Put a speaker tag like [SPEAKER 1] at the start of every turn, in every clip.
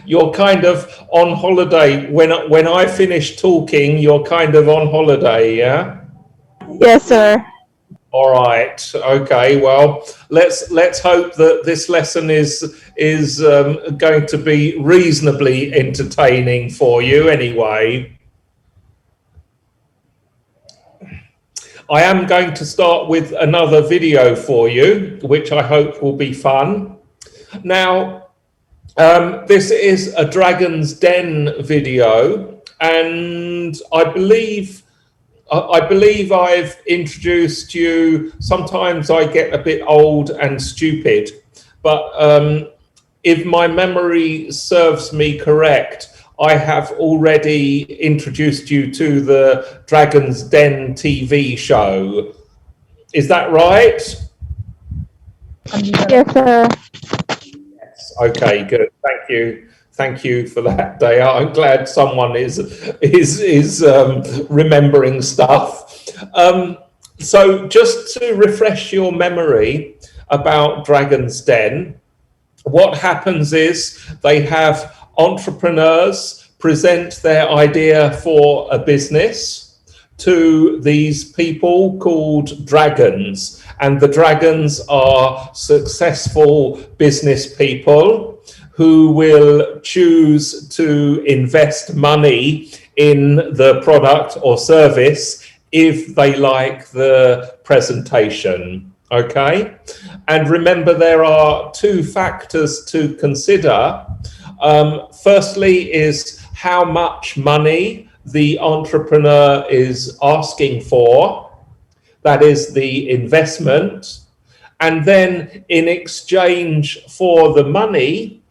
[SPEAKER 1] you're kind of on holiday. When I finish talking, you're kind of on holiday, yeah?
[SPEAKER 2] Yes, sir.
[SPEAKER 1] All right. Okay. Well, let's hope that this lesson is going to be reasonably entertaining for you. Anyway, I am going to start with another video for you, which I hope will be fun. Now, this is a Dragon's Den video, and I believe I've introduced you. Sometimes I get a bit old and stupid, but if my memory serves me correct, I have already introduced you to the Dragon's Den TV show. Is that right?
[SPEAKER 2] Yes, sir.
[SPEAKER 1] Yes. Okay, good. Thank you. Thank you for that, Daya. I'm glad someone is remembering stuff. So just to refresh your memory about Dragon's Den, what happens is they have entrepreneurs present their idea for a business to these people called dragons, and the dragons are successful business people who will choose to invest money in the product or service if they like the presentation. Okay? And remember, there are two factors to consider. Firstly is how much money the entrepreneur is asking for. That is the investment. And then in exchange for the money,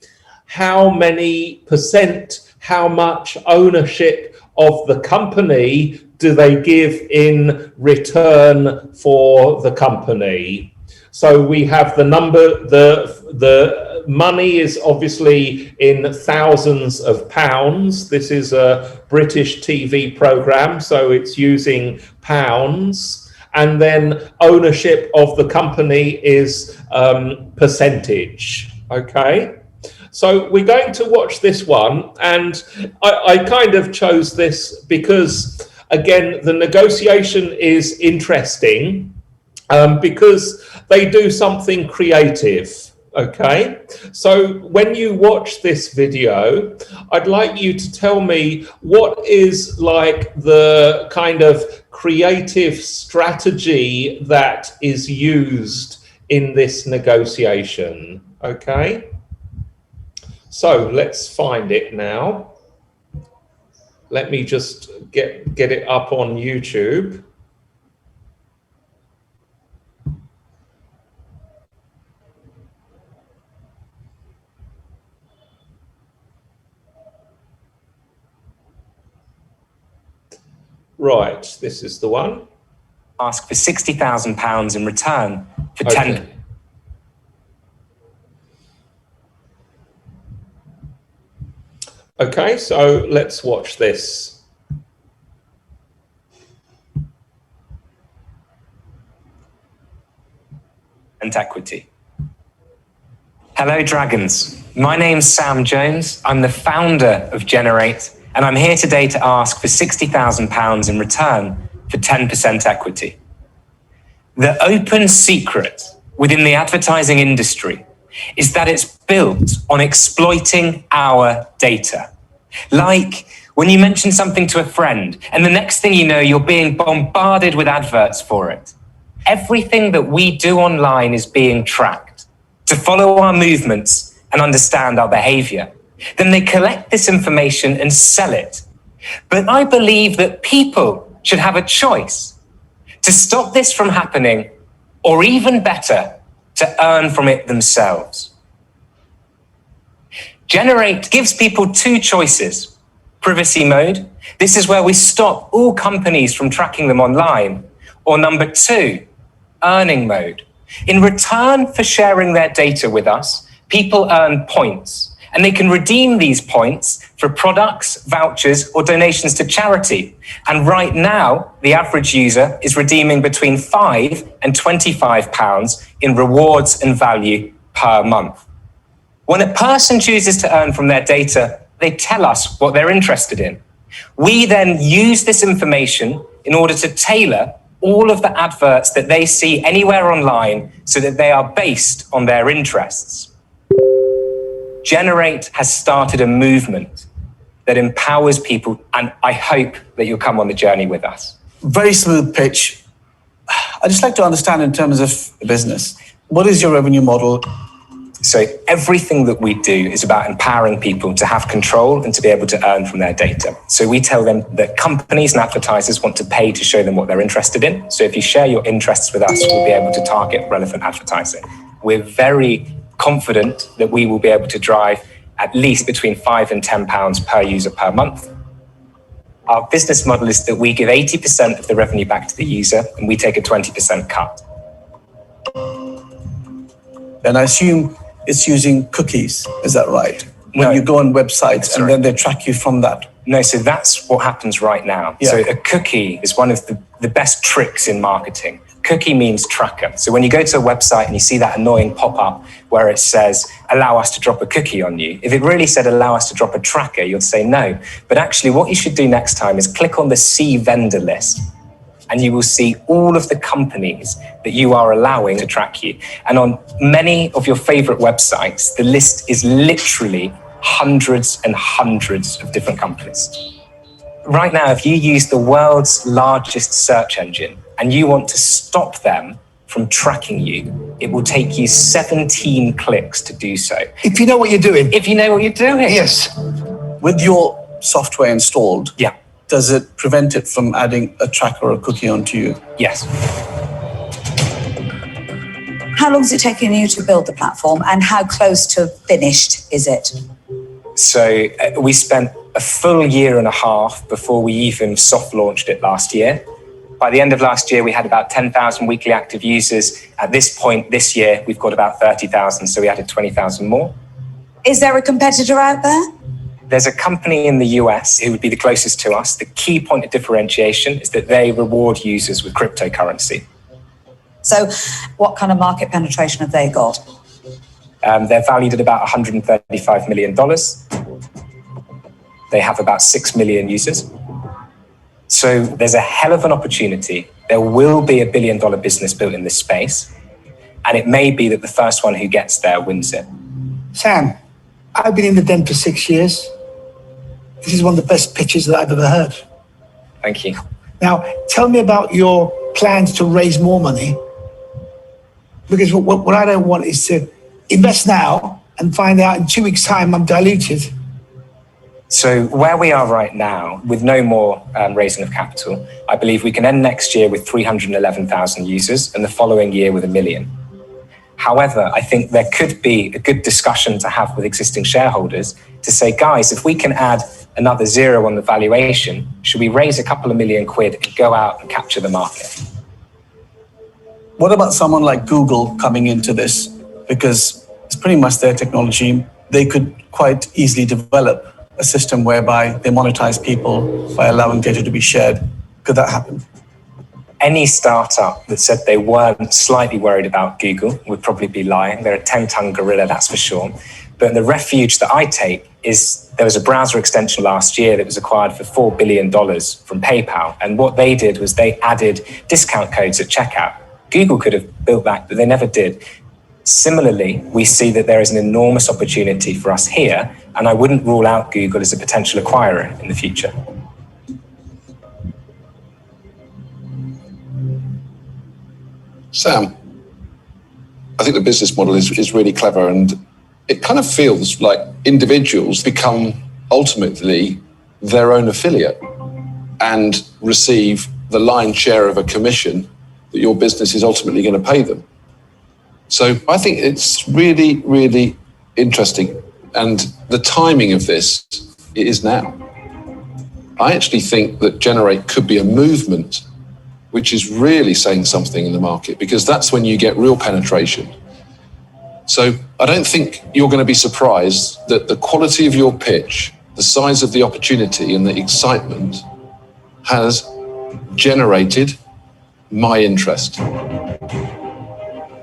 [SPEAKER 1] how many percent, how much ownership of the company do they give in return for the company? So we have the number, the money is obviously in thousands of pounds. This is a British TV program, so it's using pounds. And then ownership of the company is percentage, okay? So we're going to watch this one, and I kind of chose this because, again, the negotiation is interesting because they do something creative, okay? So when you watch this video, I'd like you to tell me what is like the kind of creative strategy that is used in this negotiation, okay? So let's find it now. Let me just get it up on YouTube. Right, this is the one.
[SPEAKER 3] Ask for £60,000 in return for
[SPEAKER 1] Okay.
[SPEAKER 3] 10.
[SPEAKER 1] Okay, so let's watch this.
[SPEAKER 3] And equity. Hello, Dragons. My name's Sam Jones. I'm the founder of Generate, and I'm here today to ask for £60,000 in return for 10% equity. The open secret within the advertising industry is that it's built on exploiting our data. Like when you mention something to a friend and the next thing you know, you're being bombarded with adverts for it. Everything that we do online is being tracked to follow our movements and understand our behavior. Then they collect this information and sell it. But I believe that people should have a choice to stop this from happening, or even better, to earn from it themselves. Generate gives people two choices. Privacy mode, this is where we stop all companies from tracking them online. Or number two, earning mode. In return for sharing their data with us, people earn points, and they can redeem these points for products, vouchers, or donations to charity. And right now, the average user is redeeming between £5 and £25 in rewards and value per month. When a person chooses to earn from their data, they tell us what they're interested in. We then use this information in order to tailor all of the adverts that they see anywhere online so that they are based on their interests. Generate has started a movement that empowers people, and I hope that you'll come on the journey with us.
[SPEAKER 4] Very smooth pitch. I'd just like to understand in terms of business, what is your revenue model?
[SPEAKER 3] So everything that we do is about empowering people to have control and to be able to earn from their data. So we tell them that companies and advertisers want to pay to show them what they're interested in. So if you share your interests with us, we'll be able to target relevant advertising. We're very confident that we will be able to drive at least between £5 and £10 per user per month. Our business model is that we give 80% of the revenue back to the user and we take a 20% cut.
[SPEAKER 4] And I assume it's using cookies, is that right? When you go on websites and then they track you from that.
[SPEAKER 3] No, so that's what happens right now.
[SPEAKER 4] Yeah.
[SPEAKER 3] So a cookie is one of the best tricks in marketing. Cookie means tracker. So when you go to a website and you see that annoying pop-up where it says, allow us to drop a cookie on you, if it really said, allow us to drop a tracker, you'd say no. But actually what you should do next time is click on the See Vendor list, and you will see all of the companies that you are allowing to track you. And on many of your favorite websites, the list is literally hundreds and hundreds of different companies. Right now, if you use the world's largest search engine and you want to stop them from tracking you, it will take you 17 clicks to do so.
[SPEAKER 5] If you know what you're doing.
[SPEAKER 3] If you know what you're doing.
[SPEAKER 5] Yes.
[SPEAKER 4] With your software installed,
[SPEAKER 3] Yeah.
[SPEAKER 4] does it prevent it from adding a tracker or a cookie onto you?
[SPEAKER 3] Yes.
[SPEAKER 6] How long is it taking you to build the platform and how close to finished is it?
[SPEAKER 3] So we spent a full year and a half before we even soft launched it last year. By the end of last year, we had about 10,000 weekly active users. At this point this year, we've got about 30,000, so we added 20,000 more.
[SPEAKER 6] Is there a competitor out there?
[SPEAKER 3] There's a company in the US who would be the closest to us. The key point of differentiation is that they reward users with cryptocurrency.
[SPEAKER 6] So what kind of market penetration have they got?
[SPEAKER 3] They're valued at about $135 million. They have about 6 million users. So there's a hell of an opportunity. There will be a $1 billion business built in this space. And it may be that the first one who gets there wins it.
[SPEAKER 5] Sam, I've been in the den for 6 years. This is one of the best pitches that I've ever heard.
[SPEAKER 3] Thank you.
[SPEAKER 5] Now, tell me about your plans to raise more money. Because what I don't want is to invest now and find out in 2 weeks' time I'm diluted.
[SPEAKER 3] So where we are right now, with no more raising of capital, I believe we can end next year with 311,000 users and the following year with 1 million. However, I think there could be a good discussion to have with existing shareholders to say, guys, if we can add another zero on the valuation, should we raise a couple of million quid and go out and capture the market?
[SPEAKER 4] What about someone like Google coming into this? Because it's pretty much their technology. They could quite easily develop a system whereby they monetize people by allowing data to be shared. Could that happen?
[SPEAKER 3] Any startup that said they weren't slightly worried about Google would probably be lying. They're a 10-ton gorilla, that's for sure. But the refuge that I take is there was a browser extension last year that was acquired for $4 billion from PayPal. And what they did was they added discount codes at checkout. Google could have built that, but they never did. Similarly, we see that there is an enormous opportunity for us here, and I wouldn't rule out Google as a potential acquirer in the future.
[SPEAKER 7] Sam, I think the business model is really clever, and it kind of feels like individuals become ultimately their own affiliate and receive the lion's share of a commission that your business is ultimately going to pay them. So I think it's really, really interesting. And the timing of this is now. I actually think that Generate could be a movement which is really saying something in the market, because that's when you get real penetration. So I don't think you're going to be surprised that the quality of your pitch, the size of the opportunity and the excitement has generated my interest.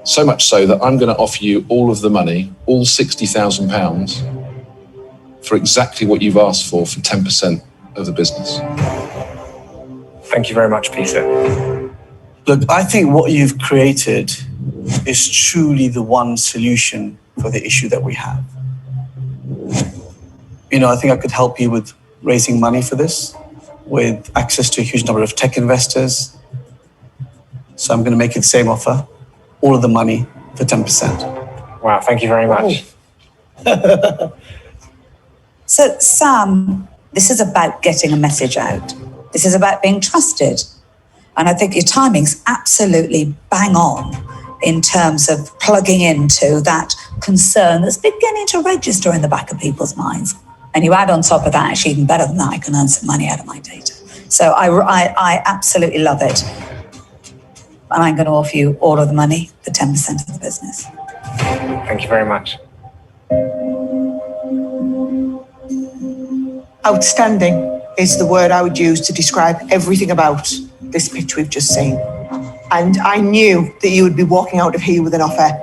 [SPEAKER 7] So much so that I'm going to offer you all of the money, all £60,000, for exactly what you've asked for 10% of the business.
[SPEAKER 3] Thank you very much, Peter.
[SPEAKER 4] Look, I think what you've created is truly the one solution for the issue that we have. You know, I think I could help you with raising money for this, with access to a huge number of tech investors. So I'm going to make you the same offer, all of the money for 10%.
[SPEAKER 3] Wow, thank you very much.
[SPEAKER 6] So, Sam, this is about getting a message out. This is about being trusted. And I think your timing's absolutely bang on in terms of plugging into that concern that's beginning to register in the back of people's minds. And you add on top of that, actually even better than that, I can earn some money out of my data. So I absolutely love it. And I'm going to offer you all of the money for 10% of the business.
[SPEAKER 3] Thank you very much.
[SPEAKER 8] Outstanding is the word I would use to describe everything about this pitch we've just seen. And I knew that you would be walking out of here with an offer.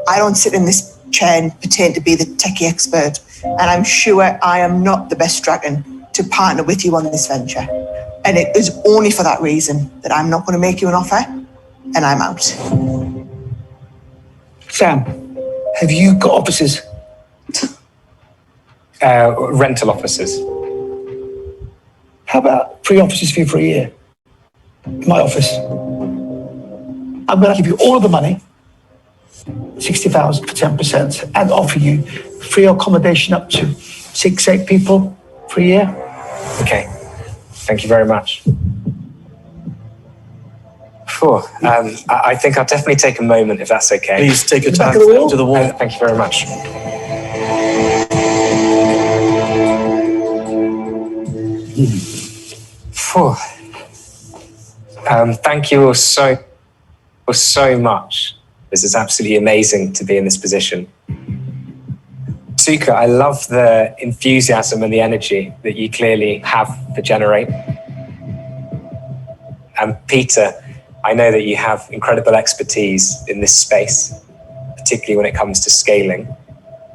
[SPEAKER 8] I don't sit in this chair and pretend to be the techie expert, and I'm sure I am not the best dragon to partner with you on this venture. And it is only for that reason that I'm not going to make you an offer, and I'm out.
[SPEAKER 5] Sam, have you got offices?
[SPEAKER 3] Rental offices.
[SPEAKER 5] How about free offices for you for a year? In my office. I'm going to give you all of the money, 60,000 for 10%, and offer you free accommodation up to 6-8 people for a year.
[SPEAKER 3] Okay, thank you very much. Phew, I think I'll definitely take a moment if that's okay.
[SPEAKER 4] Please take your
[SPEAKER 5] Back
[SPEAKER 4] time
[SPEAKER 5] of the wall?
[SPEAKER 4] to the wall.
[SPEAKER 3] Thank you very much. Phew. Thank you all so much. This is absolutely amazing to be in this position. Suka, I love the enthusiasm and the energy that you clearly have for Generate. And Peter, I know that you have incredible expertise in this space, particularly when it comes to scaling.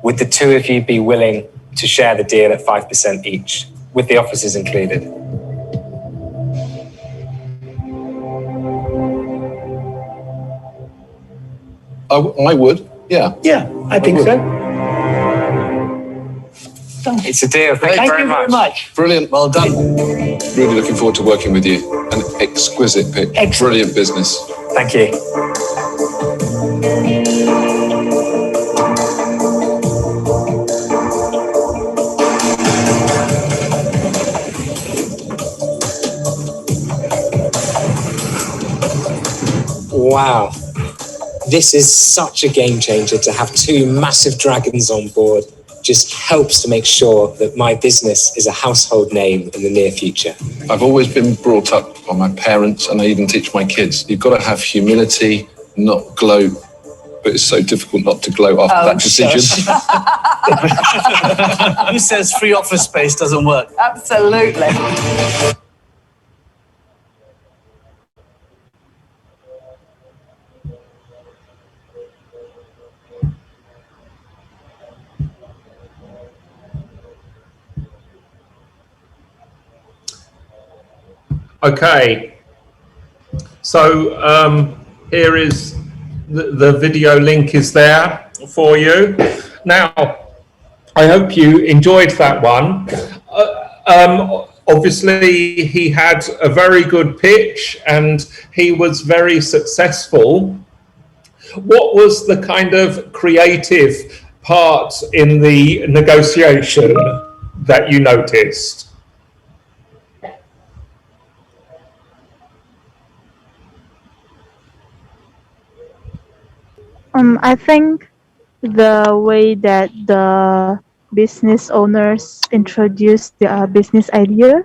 [SPEAKER 3] Would the two of you be willing to share the deal at 5% each, with the offices included?
[SPEAKER 7] I would, yeah.
[SPEAKER 5] Yeah, I think so.
[SPEAKER 3] It's a deal. Thank you very much.
[SPEAKER 7] Brilliant.
[SPEAKER 4] Well done.
[SPEAKER 7] Really looking forward to working with you. An exquisite pitch.
[SPEAKER 5] Excellent.
[SPEAKER 7] Brilliant business.
[SPEAKER 3] Thank you. Wow. This is such a game changer to have two massive dragons on board. Just helps to make sure that my business is a household name in the near future.
[SPEAKER 7] I've always been brought up by my parents, and I even teach my kids. You've got to have humility, not gloat. But it's so difficult not to gloat after that decision.
[SPEAKER 4] Who says free office space doesn't work?
[SPEAKER 6] Absolutely.
[SPEAKER 1] Okay, so here is the video link is there for you. Now, I hope you enjoyed that one. Obviously, he had a very good pitch and he was very successful. What was the kind of creative part in the negotiation that you noticed?
[SPEAKER 2] I think the way that the business owners introduced their business idea.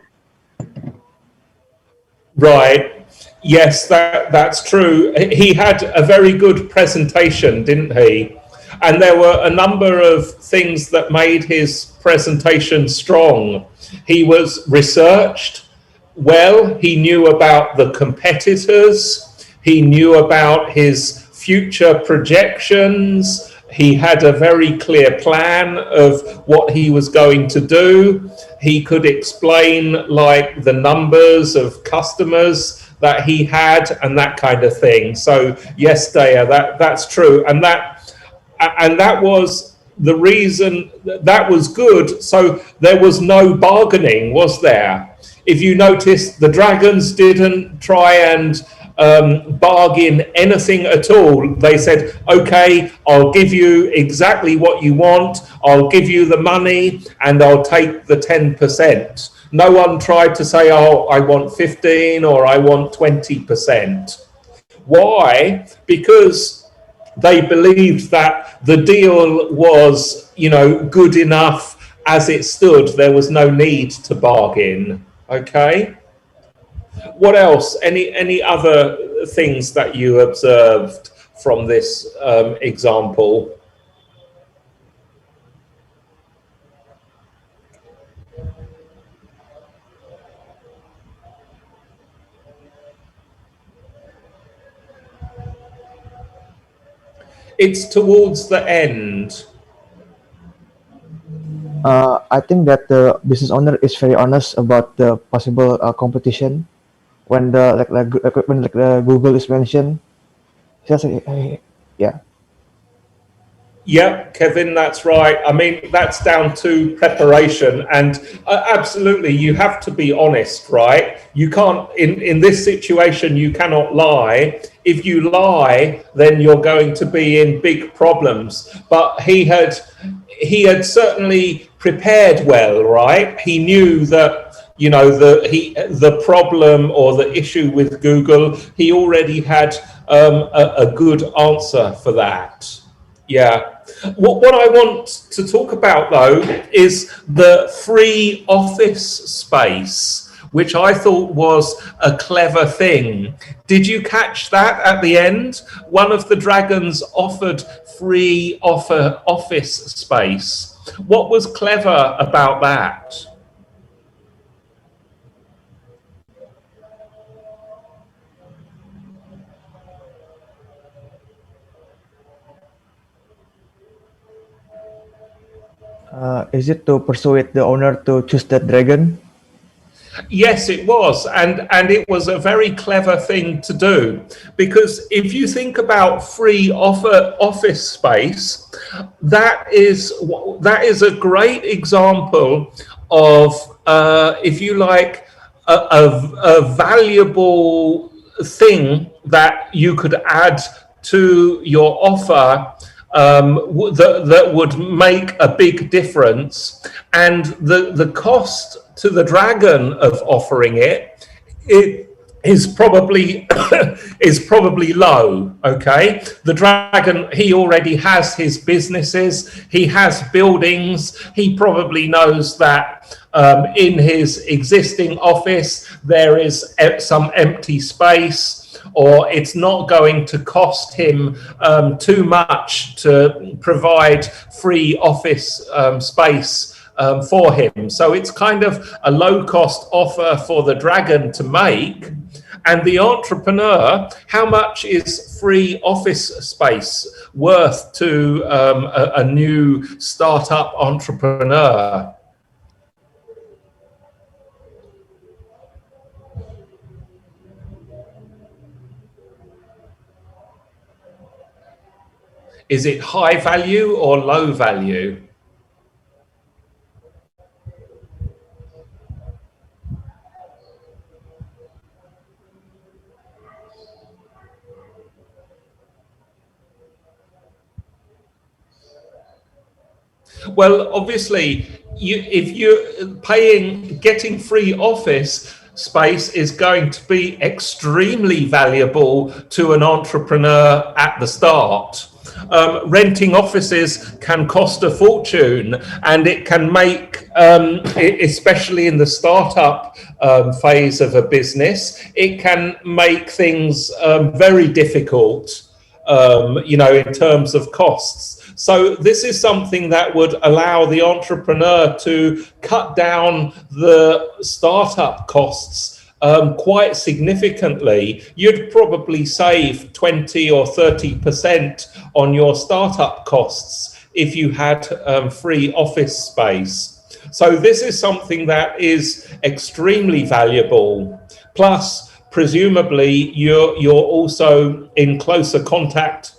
[SPEAKER 1] Right. Yes, that's true. He had a very good presentation, didn't he? And there were a number of things that made his presentation strong. He was researched well. He knew about the competitors. He knew about his future projections. He had a very clear plan of what he was going to do. He could explain like the numbers of customers that he had and that kind of thing. So yes, Dea, that's true. And that was the reason that was good. So there was no bargaining, was there? If you notice, the dragons didn't try and bargain anything at all. They said, okay, I'll give you exactly what you want. I'll give you the money and I'll take the 10%. No one tried to say, oh, I want 15 or I want 20%. Why? Because they believed that the deal was, good enough as it stood. There was no need to bargain. Okay. What else? Any other things that you observed from this example? It's towards the end.
[SPEAKER 9] I think that the business owner is very honest about the possible competition. When the Google is mentioned, just yeah.
[SPEAKER 1] Yeah, Kevin, that's right. I mean, that's down to preparation, and absolutely, you have to be honest, right? You can't, in this situation, you cannot lie. If you lie, then you're going to be in big problems. But he had certainly prepared well, right? He knew that, the problem or the issue with Google, he already had a good answer for that. Yeah. What I want to talk about, though, is the free office space, which I thought was a clever thing. Did you catch that at the end? One of the dragons offered free office space. What was clever about that?
[SPEAKER 9] Is it to persuade the owner to choose that dragon?
[SPEAKER 1] Yes, it was, and it was a very clever thing to do, because if you think about free office space, that is a great example of, if you like, a valuable thing that you could add to your offer. That would make a big difference, and the cost to the dragon of offering it is probably low. Okay, the dragon, he already has his businesses, he has buildings, he probably knows that in his existing office there is some empty space, or it's not going to cost him too much to provide free office space for him. So it's kind of a low-cost offer for the dragon to make. And the entrepreneur, how much is free office space worth to a new startup entrepreneur? Is it high value or low value? Well, obviously, if you're getting free office space is going to be extremely valuable to an entrepreneur at the start. Renting offices can cost a fortune, and it can make, especially in the startup phase of a business, it can make things very difficult, in terms of costs. So this is something that would allow the entrepreneur to cut down the startup costs quite significantly. You'd probably save 20 or 30% on your startup costs if you had free office space. So this is something that is extremely valuable. Plus, presumably, you're also in closer contact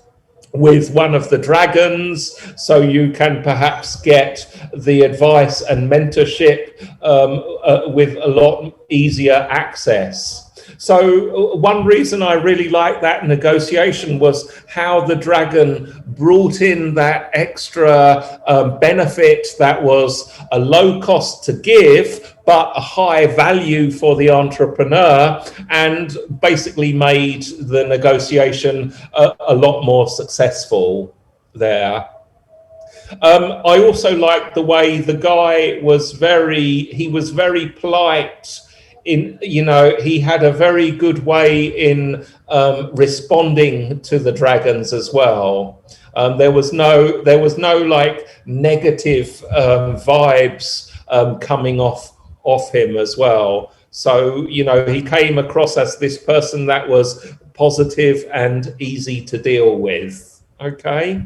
[SPEAKER 1] with one of the dragons, so you can perhaps get the advice and mentorship with a lot easier access. So one reason I really liked that negotiation was how the dragon brought in that extra benefit that was a low cost to give, but a high value for the entrepreneur, and basically made the negotiation a lot more successful there. I also liked the way the guy was very polite. He had a very good way in responding to the dragons as well. There was no like negative vibes coming off him as well. So, he came across as this person that was positive and easy to deal with. Okay.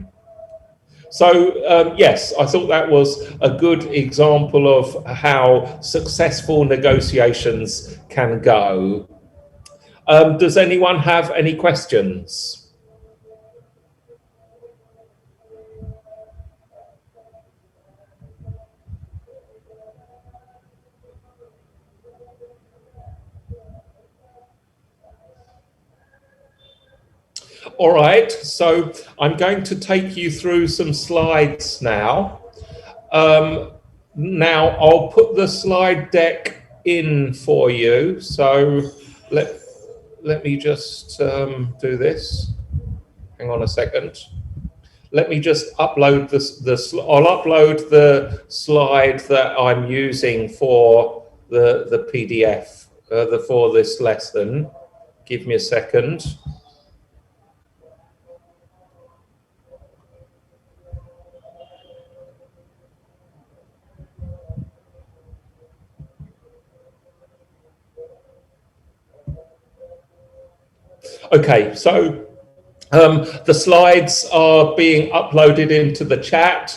[SPEAKER 1] So, yes, I thought that was a good example of how successful negotiations can go. Does anyone have any questions? All right, so I'm going to take you through some slides now. Now I'll put the slide deck in for you. So let me just do this. Hang on a second. Let me just upload I'll upload the slide that I'm using for the PDF for this lesson. Give me a second. Okay, so the slides are being uploaded into the chat.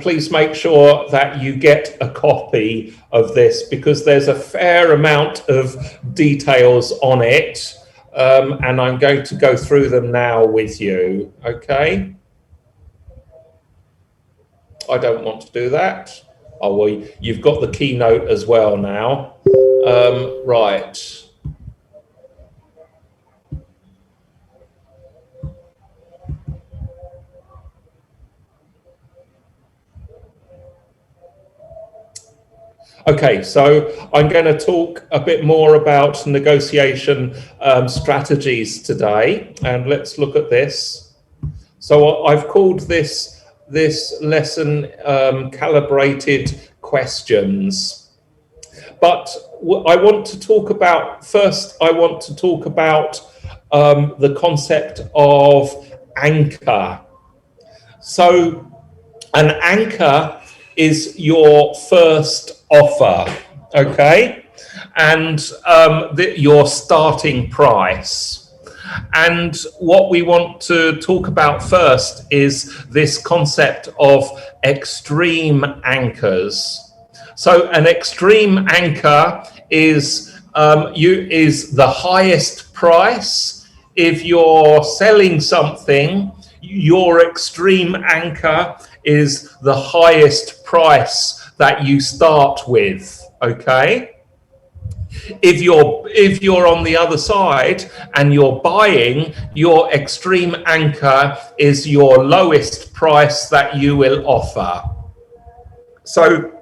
[SPEAKER 1] Please make sure that you get a copy of this because there's a fair amount of details on it, and I'm going to go through them now with you, okay? I don't want to do that. Oh, well, you've got the keynote as well now. Right. Okay, so I'm going to talk a bit more about negotiation strategies today, and let's look at this. So I've called this lesson calibrated questions. But I want to talk about the concept of anchor. So an anchor is your first offer, okay, and your starting price. And what we want to talk about first is this concept of extreme anchors. So an extreme anchor is the highest price. If you're selling something, your extreme anchor is the highest price that you start with, okay? If you're on the other side and you're buying, your extreme anchor is your lowest price that you will offer. So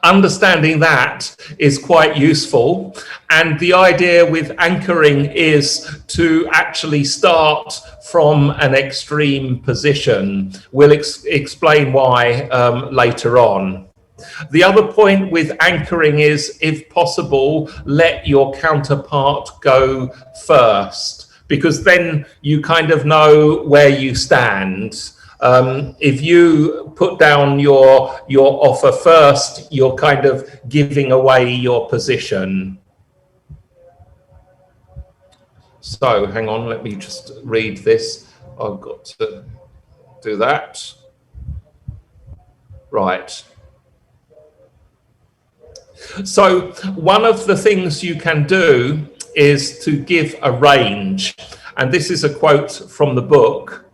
[SPEAKER 1] understanding that is quite useful, and the idea with anchoring is to actually start from an extreme position. We'll explain why later on. The other point with anchoring is, if possible, let your counterpart go first, because then you kind of know where you stand. If you put down your offer first, you're kind of giving away your position. So hang on, let me just read this. I've got to do that. Right. So one of the things you can do is to give a range. And this is a quote from the book.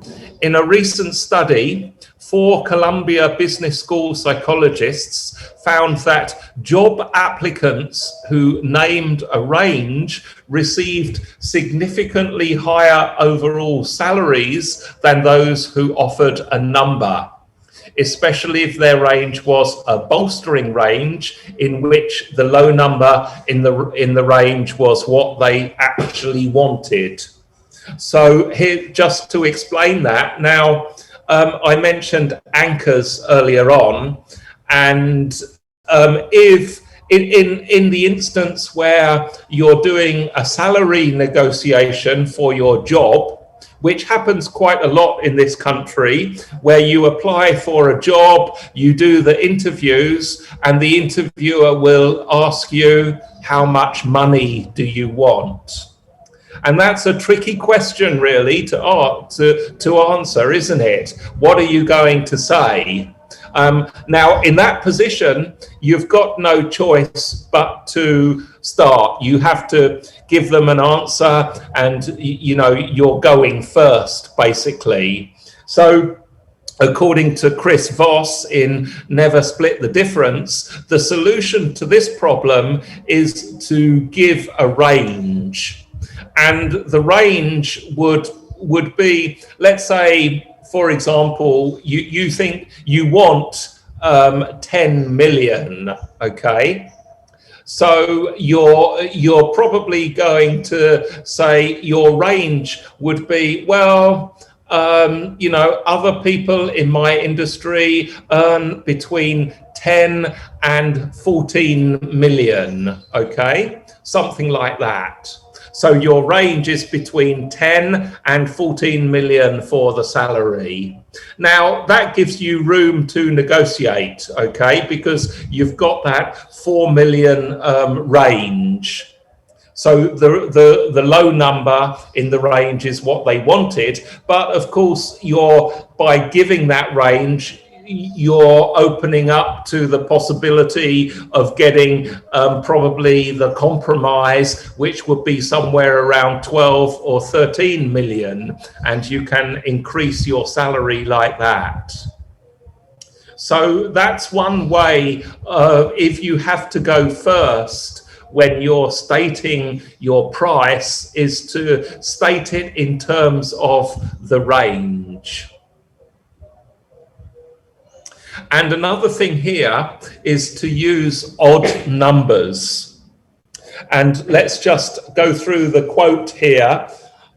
[SPEAKER 1] In a recent study, 4 Columbia Business School psychologists found that job applicants who named a range received significantly higher overall salaries than those who offered a number, especially if their range was a bolstering range in which the low number in the range was what they actually wanted. So here, just to explain that, now I mentioned anchors earlier on, and if in the instance where you're doing a salary negotiation for your job, which happens quite a lot in this country, where you apply for a job, you do the interviews, and the interviewer will ask you, how much money do you want? And that's a tricky question, really, to answer, isn't it? What are you going to say? Now, in that position, you've got no choice but to start. You have to give them an answer, and you know you're going first, basically. So, according to Chris Voss in Never Split the Difference, the solution to this problem is to give a range. And the range would be, let's say, for example, you think you want 10 million, okay? So you're probably going to say your range would be, well, you know, other people in my industry earn between 10 and 14 million, okay? Something like that. So your range is between 10 and 14 million for the salary. Now that gives you room to negotiate, okay? Because you've got that 4 million range. So the low number in the range is what they wanted, but of course by giving that range, you're opening up to the possibility of getting probably the compromise, which would be somewhere around 12 or 13 million, and you can increase your salary like that. So that's one way. If you have to go first when you're stating your price, is to state it in terms of the range. And another thing here is to use odd numbers. And let's just go through the quote here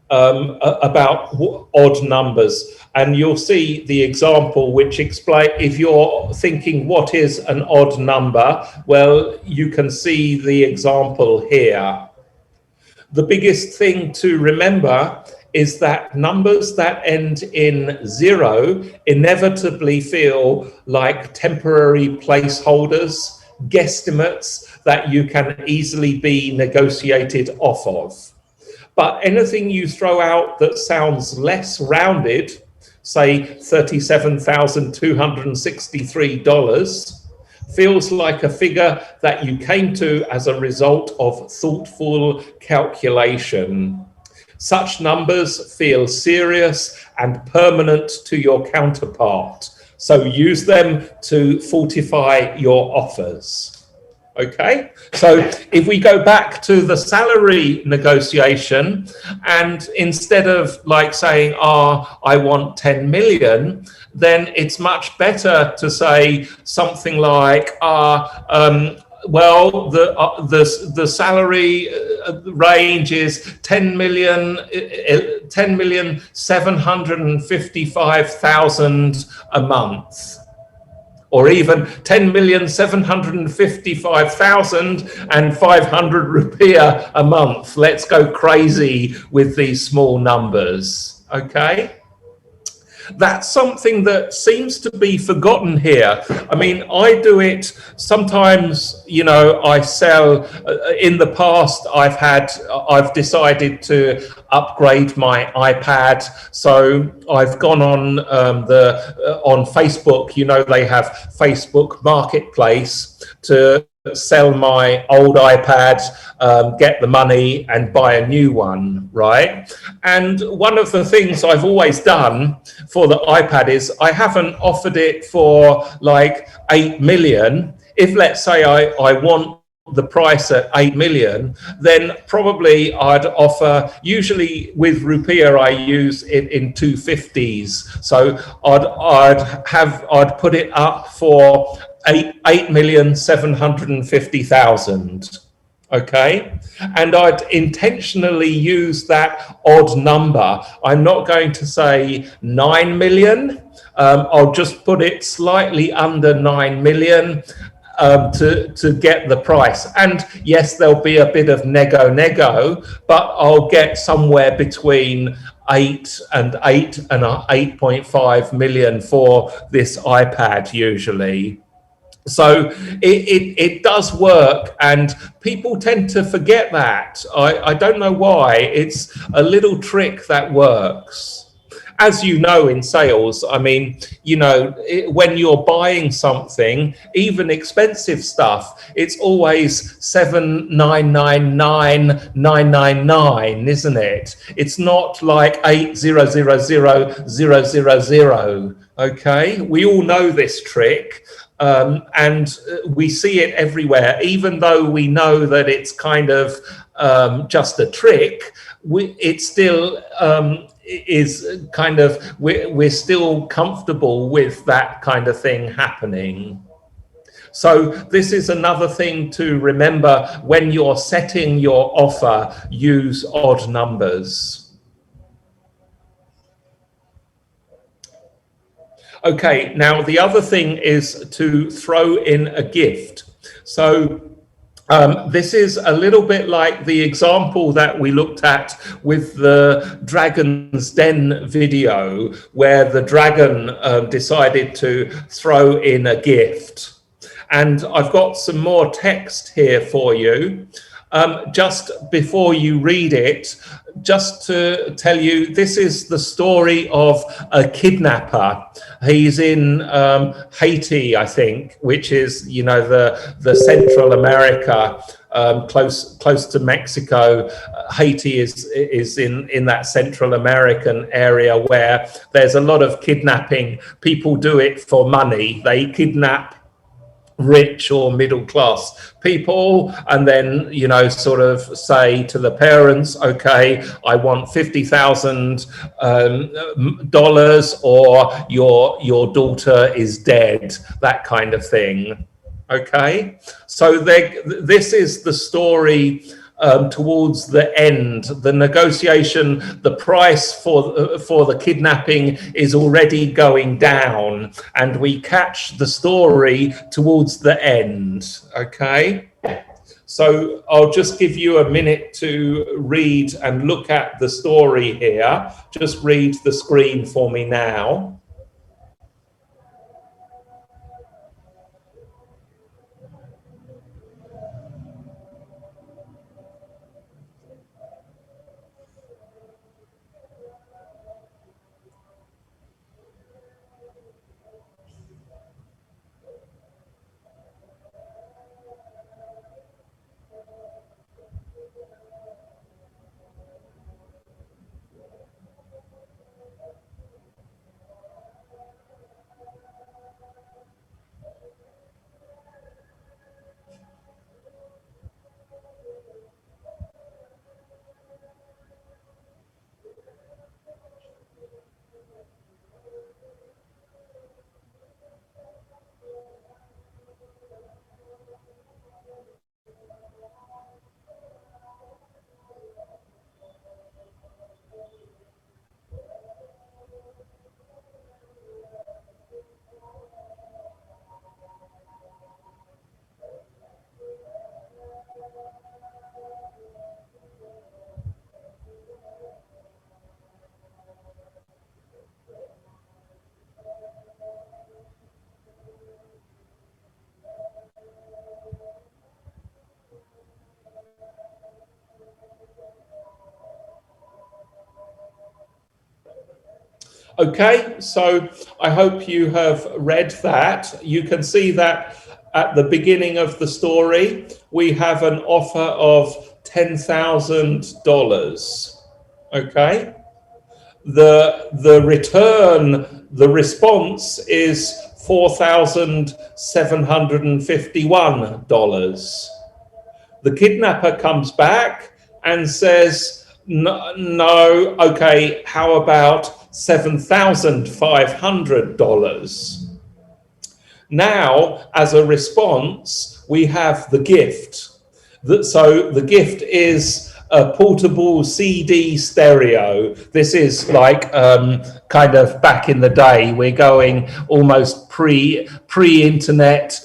[SPEAKER 1] about odd numbers. And you'll see the example which explains, if you're thinking what is an odd number, well, you can see the example here. The biggest thing to remember is that numbers that end in 0 inevitably feel like temporary placeholders, guesstimates that you can easily be negotiated off of. But anything you throw out that sounds less rounded, say $37,263, feels like a figure that you came to as a result of thoughtful calculation. Such numbers feel serious and permanent to your counterpart, so use them to fortify your offers. Okay, so if we go back to the salary negotiation, and instead of like saying, I want 10 million, then it's much better to say something like, well, the salary range is 10,755,000 a month, or even 10,755,500 rupiah a month. Let's go crazy with these small numbers, okay? That's something that seems to be forgotten here. I mean, I do it sometimes, you know, I sell, in the past, I've decided to upgrade my iPad. So I've gone on on Facebook, you know, they have Facebook Marketplace to sell my old iPad, get the money and buy a new one, right? And one of the things I've always done for the iPad is I haven't offered it for like 8 million. If let's say I want the price at 8 million, then probably I'd offer, usually with rupiah I use it in 250s, so I'd put it up for 8,750,000. Okay, and I'd intentionally use that odd number. I'm not going to say 9 million. I'll just put it slightly under 9 million to get the price. And yes, there'll be a bit of nego, but I'll get somewhere between 8 and 8.5 million for this iPad usually. So it does work, and people tend to forget that. I don't know why. It's a little trick that works. As you know, in sales, I mean, you know, when you're buying something, even expensive stuff, it's always 7,999,999, isn't it? It's not like 8,000,000. Okay, we all know this trick. And we see it everywhere, even though we know that it's kind of just a trick. It still is kind of, we're still comfortable with that kind of thing happening. So this is another thing to remember when you're setting your offer, use odd numbers. Okay, now the other thing is to throw in a gift. So this is a little bit like the example that we looked at with the Dragon's Den video, where the dragon decided to throw in a gift. And I've got some more text here for you. Just before you read it, just to tell you, this is the story of a kidnapper. He's in Haiti, I think, which is, you know, the Central America, close to Mexico. Haiti is in that Central American area where there's a lot of kidnapping. People do it for money. They kidnap rich or middle class people and then, you know, sort of say to the parents, okay, I want $50,000 or your daughter is dead, that kind of thing. Okay, so this is the story towards the end. The negotiation, the price for the kidnapping is already going down, and we catch the story towards the end. Okay, so I'll just give you a minute to read and look at the story here. Just read the screen for me now. Okay, so I hope you have read that. You can see that at the beginning of the story, we have an offer of $10,000. Okay, the return, the response is $4,751. The kidnapper comes back and says, no, no, okay, how about $7,500? Now, as a response, we have the gift. So the gift is a portable CD stereo. This is like kind of back in the day. We're going almost pre-internet,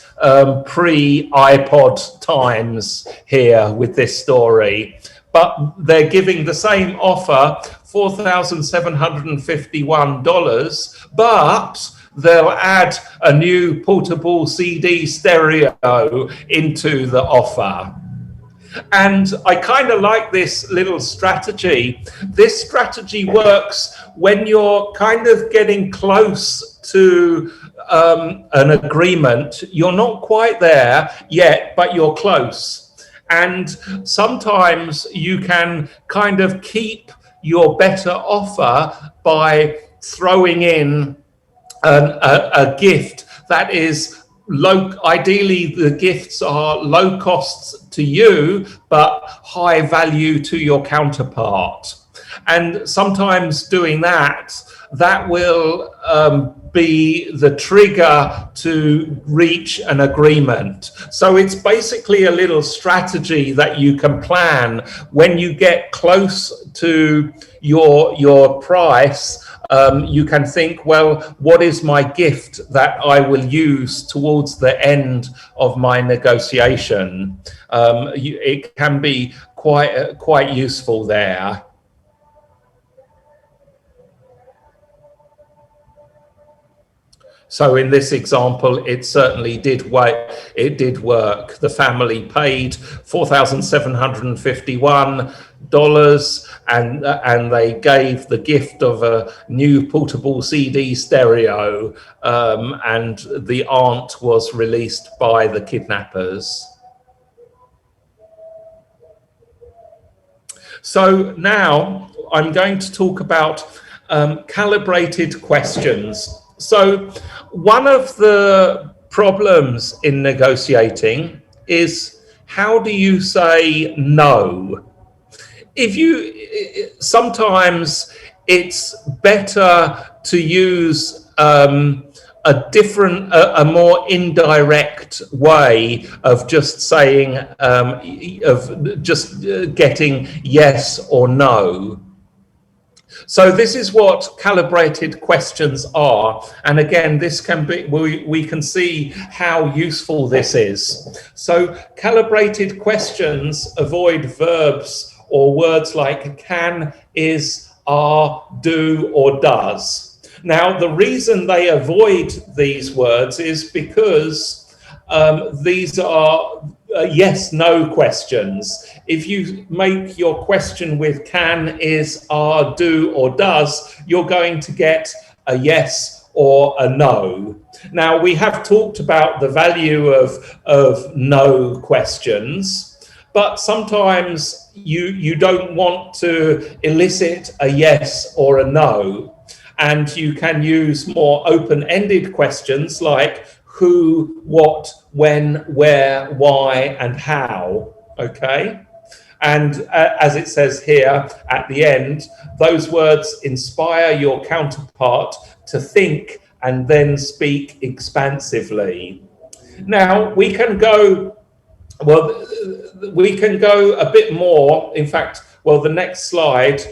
[SPEAKER 1] pre-iPod times here with this story. But they're giving the same offer, $4,751, but they'll add a new portable CD stereo into the offer. And I kind of like this little strategy. This strategy works when you're kind of getting close to an agreement. You're not quite there yet, but you're close. And sometimes you can kind of keep your better offer by throwing in a gift that is low. Ideally, the gifts are low costs to you, but high value to your counterpart. And sometimes doing that will be the trigger to reach an agreement. So it's basically a little strategy that you can plan when you get close to your price. You can think, well, what is my gift that I will use towards the end of my negotiation? It can be quite useful there. So in this example, it certainly did work. The family paid $4,751, and they gave the gift of a new portable CD stereo, and the aunt was released by the kidnappers. So now I'm going to talk about calibrated questions. So one of the problems in negotiating is, how do you say no? Sometimes it's better to use a more indirect way of just saying, getting yes or no. So this is what calibrated questions are. And again, this can be, we can see how useful this is. So calibrated questions avoid verbs or words like can, is, are, do, or does. Now, the reason they avoid these words is because these are yes, no questions. If you make your question with can, is, are, do, or does, you're going to get a yes or a no. Now, we have talked about the value of no questions, but sometimes you don't want to elicit a yes or a no. And you can use more open-ended questions like who, what, when, where, why, and how, okay? And as it says here at the end, those words inspire your counterpart to think and then speak expansively. Now, we can go a bit more. In fact, well, the next slide,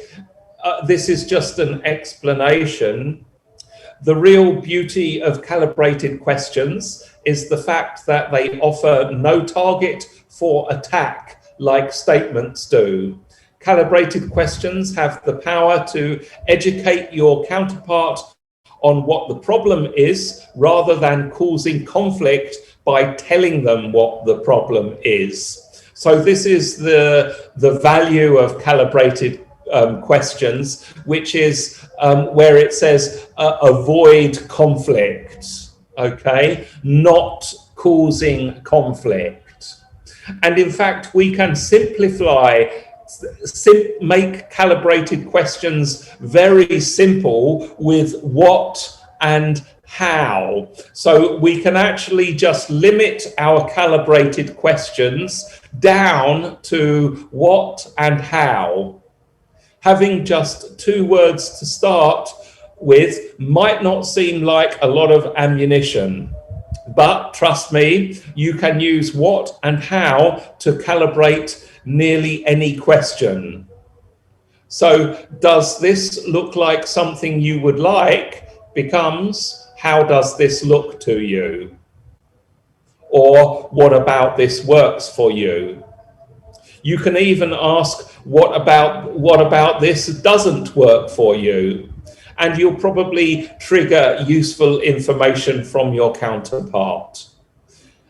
[SPEAKER 1] this is just an explanation. The real beauty of calibrated questions is the fact that they offer no target for attack like statements do. Calibrated questions have the power to educate your counterpart on what the problem is rather than causing conflict by telling them what the problem is. So this is the value of calibrated questions, which is where it says avoid conflict, okay, not causing conflict. And in fact, we can simplify, make calibrated questions very simple with what and how. So we can actually just limit our calibrated questions down to what and how. Having just 2 words to start with might not seem like a lot of ammunition, but trust me, you can use what and how to calibrate nearly any question. So does this look like something you would like becomes, how does this look to you? Or what about this works for you? You can even ask, what about this doesn't work for you? And you'll probably trigger useful information from your counterpart.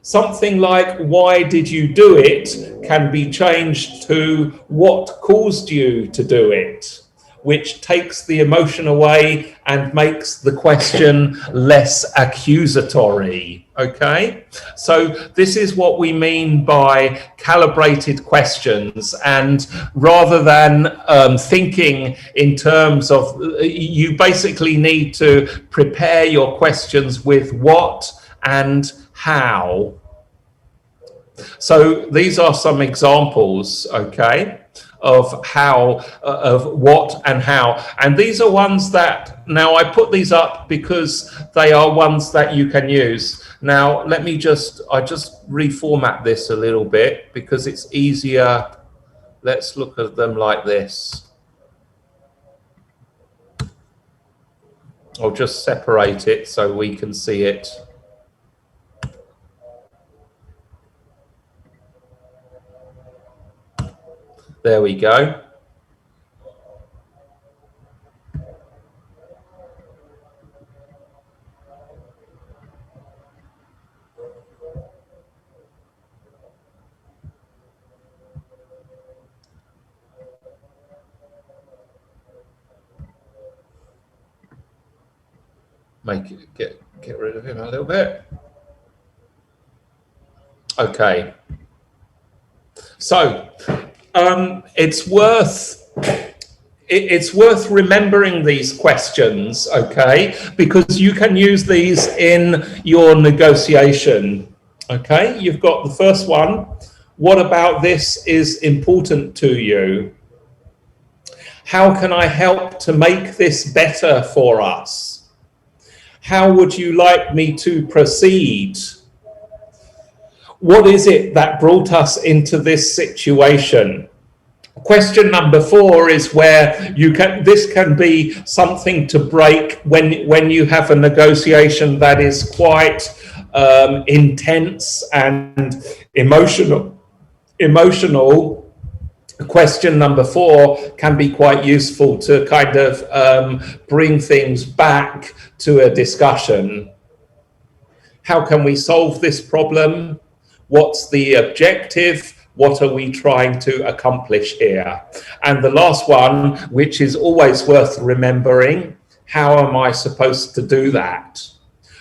[SPEAKER 1] Something like, why did you do it, can be changed to what caused you to do it, which takes the emotion away and makes the question less accusatory, okay? So this is what we mean by calibrated questions. And rather than thinking in terms of, you basically need to prepare your questions with what and how. So these are some examples, okay, of how, of what and how. And these are ones that, now I put these up because they are ones that you can use. Now, let me just reformat this a little bit because it's easier. Let's look at them like this. I'll just separate it so we can see it. There we go. Make it, get rid of him a little bit. Okay. So it's worth remembering these questions, okay? Because you can use these in your negotiation, okay? You've got the first one. What about this is important to you? How can I help to make this better for us? How would you like me to proceed? What is it that brought us into this situation? Question number 4 is where you can, this can be something to break when you have a negotiation that is quite intense and emotional. Question number 4 can be quite useful to kind of bring things back to a discussion. How can we solve this problem? What's the objective? What are we trying to accomplish here? And the last one, which is always worth remembering, how am I supposed to do that?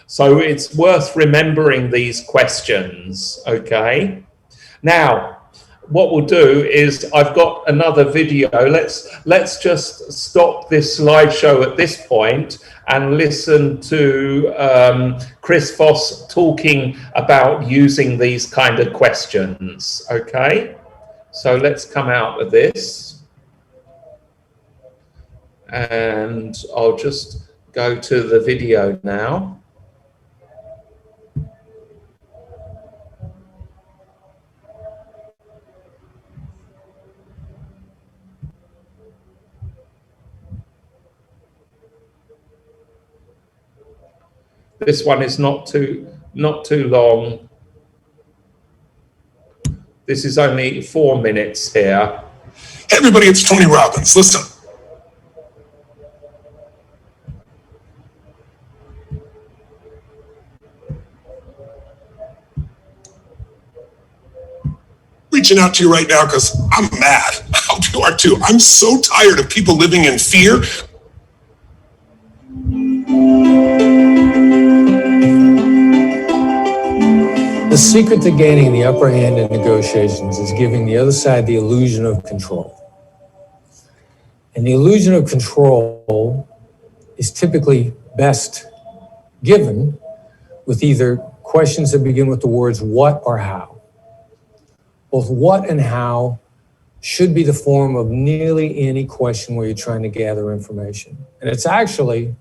[SPEAKER 1] So it's worth remembering these questions, okay? Now, what we'll do is I've got another video. Let's just stop this slideshow at this point and listen to Chris Voss talking about using these kind of questions, okay? So let's come out of this. And I'll just go to the video now. This one is not too long. This is only 4 minutes here.
[SPEAKER 10] Hey everybody, it's Tony Robbins. Listen. Reaching out to you right now because I'm mad. I'll be You are too. I'm so tired of people living in fear.
[SPEAKER 11] The secret to gaining the upper hand in negotiations is giving the other side the illusion of control. And the illusion of control is typically best given with either questions that begin with the words what or how. Both what and how should be the form of nearly any question where you're trying to gather information. And it's actually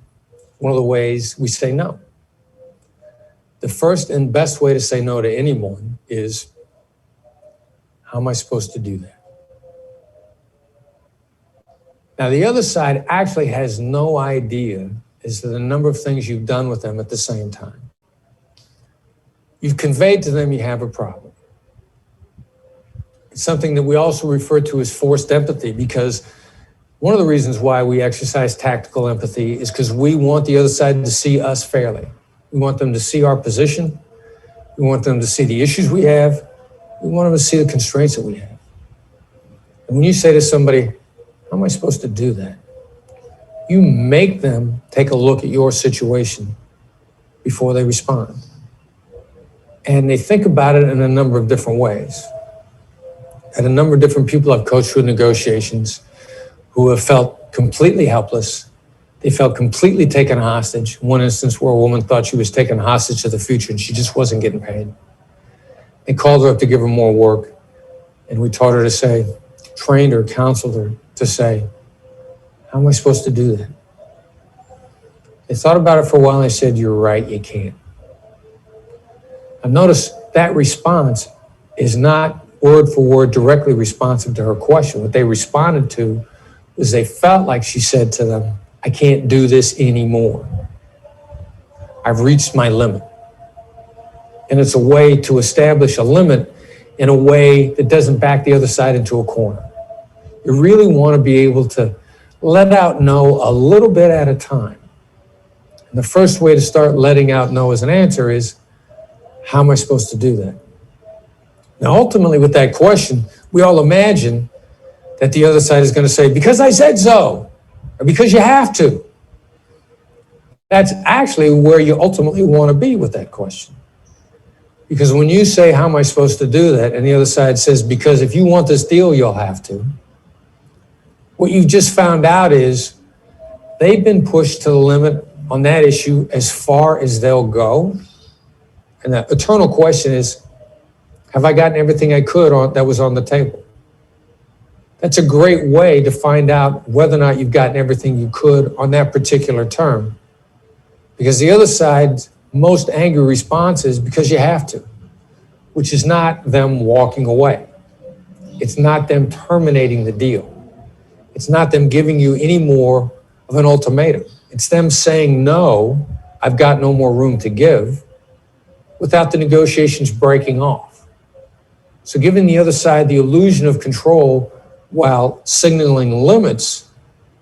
[SPEAKER 11] one of the ways we say no. The first and best way to say no to anyone is, how am I supposed to do that? Now, the other side actually has no idea as to the number of things you've done with them at the same time. You've conveyed to them you have a problem. It's something that we also refer to as forced empathy, because one of the reasons why we exercise tactical empathy is because we want the other side to see us fairly. We want them to see our position. We want them to see the issues we have. We want them to see the constraints that we have. And when you say to somebody, how am I supposed to do that? You make them take a look at your situation before they respond. And they think about it in a number of different ways. And a number of different people I've coached through negotiations who have felt completely helpless. They felt completely taken hostage. One instance where a woman thought she was taken hostage to the future and she just wasn't getting paid. They called her up to give her more work. And we taught her to say, trained her, counseled her to say, how am I supposed to do that? They thought about it for a while and they said, you're right, you can't. I've noticed that response is not word for word directly responsive to her question. What they responded to was they felt like she said to them, I can't do this anymore. I've reached my limit. And it's a way to establish a limit in a way that doesn't back the other side into a corner. You really want to be able to let out no a little bit at a time. And the first way to start letting out no as an answer is, how am I supposed to do that? Now, ultimately, with that question, we all imagine that the other side is going to say, because I said so, or because you have to. That's actually where you ultimately want to be with that question. Because when you say, how am I supposed to do that? And the other side says, because if you want this deal, you'll have to. What you've just found out is they've been pushed to the limit on that issue as far as they'll go. And the eternal question is, have I gotten everything I could on that was on the table? That's a great way to find out whether or not you've gotten everything you could on that particular term. Because the other side's most angry response is because you have to, which is not them walking away. It's not them terminating the deal. It's not them giving you any more of an ultimatum. It's them saying, no, I've got no more room to give, without the negotiations breaking off. So giving the other side the illusion of control while signaling limits,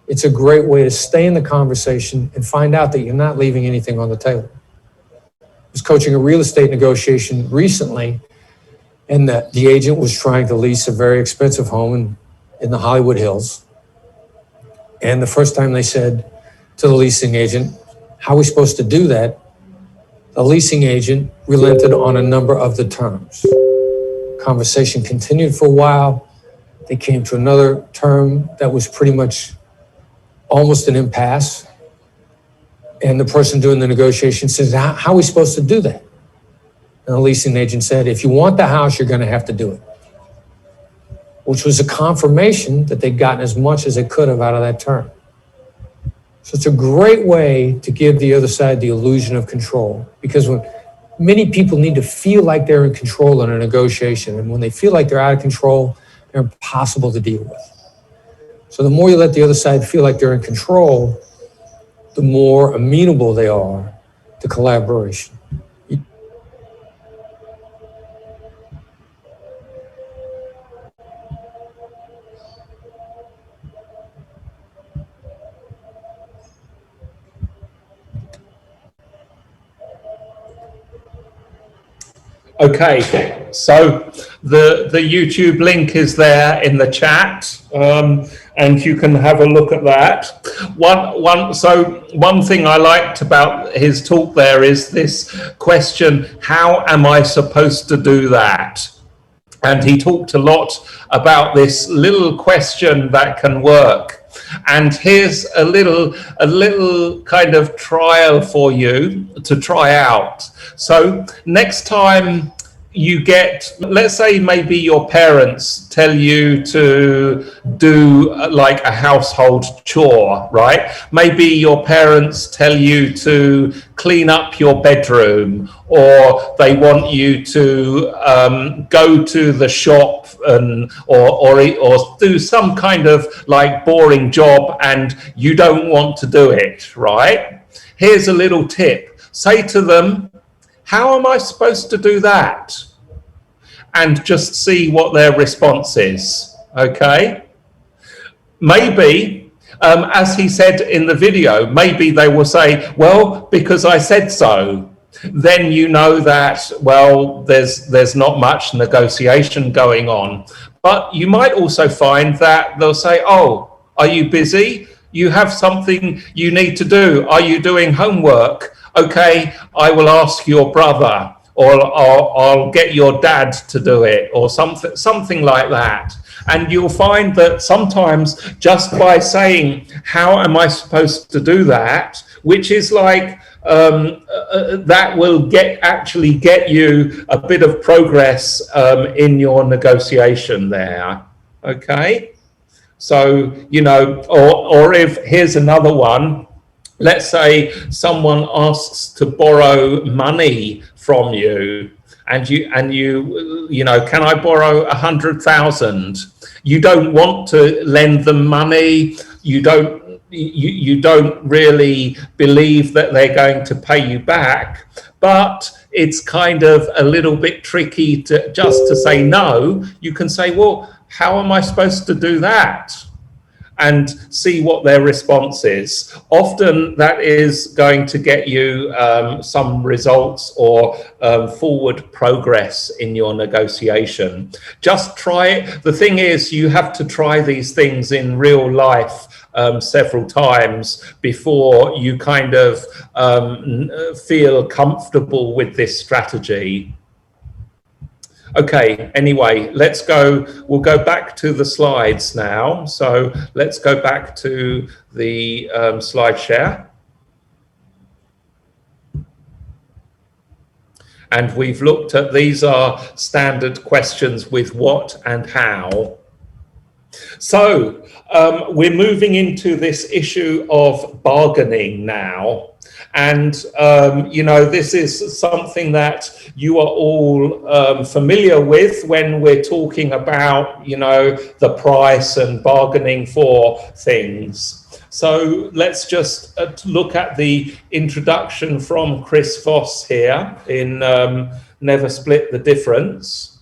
[SPEAKER 11] it's a great way to stay in the conversation and find out that you're not leaving anything on the table. I was coaching a real estate negotiation recently, and the agent was trying to lease a very expensive home in the Hollywood Hills. And the first time they said to the leasing agent, how are we supposed to do that? The leasing agent relented on a number of the terms. Conversation continued for a while. They came to another term that was pretty much almost an impasse. And the person doing the negotiation says, how are we supposed to do that? And the leasing agent said, if you want the house, you're going to have to do it. Which was a confirmation that they'd gotten as much as they could have out of that term. So it's a great way to give the other side the illusion of control, because when many people need to feel like they're in control in a negotiation, and when they feel like they're out of control, they're impossible to deal with. So the more you let the other side feel like they're in control, the more amenable they are to collaboration.
[SPEAKER 1] Okay, so the YouTube link is there in the chat, and you can have a look at that. One thing I liked about his talk there is this question: how am I supposed to do that? And he talked a lot about this little question that can work. And here's a little kind of trial for you to try out. So next time you get, let's say maybe your parents tell you to do like a household chore, right? Maybe your parents tell you to clean up your bedroom, or they want you to go to the shop and or do some kind of like boring job, and you don't want to do it, right? Here's a little tip. Say to them, how am I supposed to do that? And just see what their response is, okay? Maybe, as he said in the video, maybe they will say, well, because I said so. Then you know that, well, there's not much negotiation going on. But you might also find that they'll say, oh, are you busy? You have something you need to do. Are you doing homework? Okay, I will ask your brother, or I'll get your dad to do it, or something like that. And you'll find that sometimes just by saying, how am I supposed to do that, which is like, that will actually get you a bit of progress in your negotiation there, okay? So, you know, or if, here's another one, let's say someone asks to borrow money from you, and you know, can I borrow 100,000? You don't want to lend them money. You don't really believe that they're going to pay you back, but it's kind of a little bit tricky to just to say no. You can say, well, how am I supposed to do that? And see what their response is. Often that is going to get you some results or forward progress in your negotiation. Just try it. The thing is, you have to try these things in real life several times before you kind of feel comfortable with this strategy. Okay, anyway, we'll go back to the slides now. So let's go back to the slide share. And we've looked at, these are standard questions with what and how. So we're moving into this issue of bargaining now. And, you know, this is something that you are all familiar with when we're talking about, you know, the price and bargaining for things. So let's just look at the introduction from Chris Voss here in Never Split the Difference.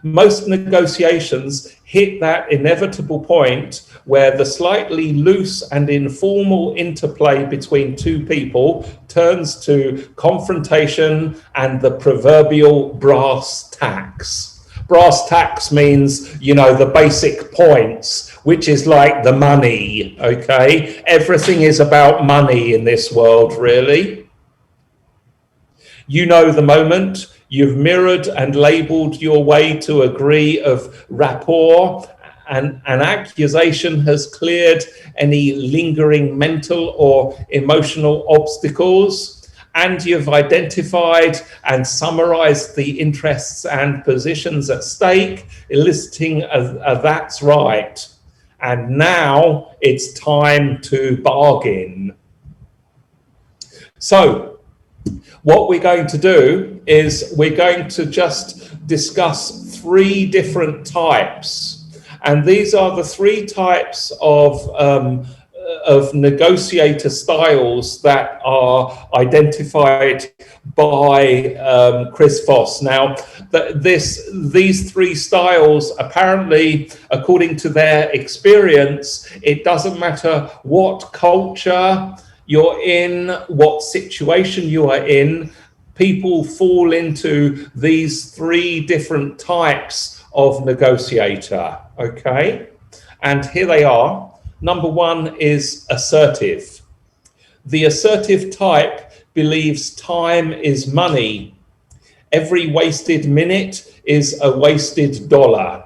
[SPEAKER 1] Most negotiations hit that inevitable point where the slightly loose and informal interplay between two people turns to confrontation and the proverbial brass tacks. Brass tacks means, you know, the basic points, which is like the money, okay? Everything is about money in this world, really. You know the moment. You've mirrored and labeled your way to a degree of rapport, and an accusation has cleared any lingering mental or emotional obstacles, and you've identified and summarized the interests and positions at stake, eliciting a that's right. And now it's time to bargain. So, what we're going to do is we're going to just discuss three different types. And these are the three types of negotiator styles that are identified by Chris Voss. Now, these three styles, apparently, according to their experience, it doesn't matter what culture you're in, what situation you are in, people fall into these three different types of negotiator, okay? And here they are. Number one is assertive. The assertive type believes time is money. Every wasted minute is a wasted dollar.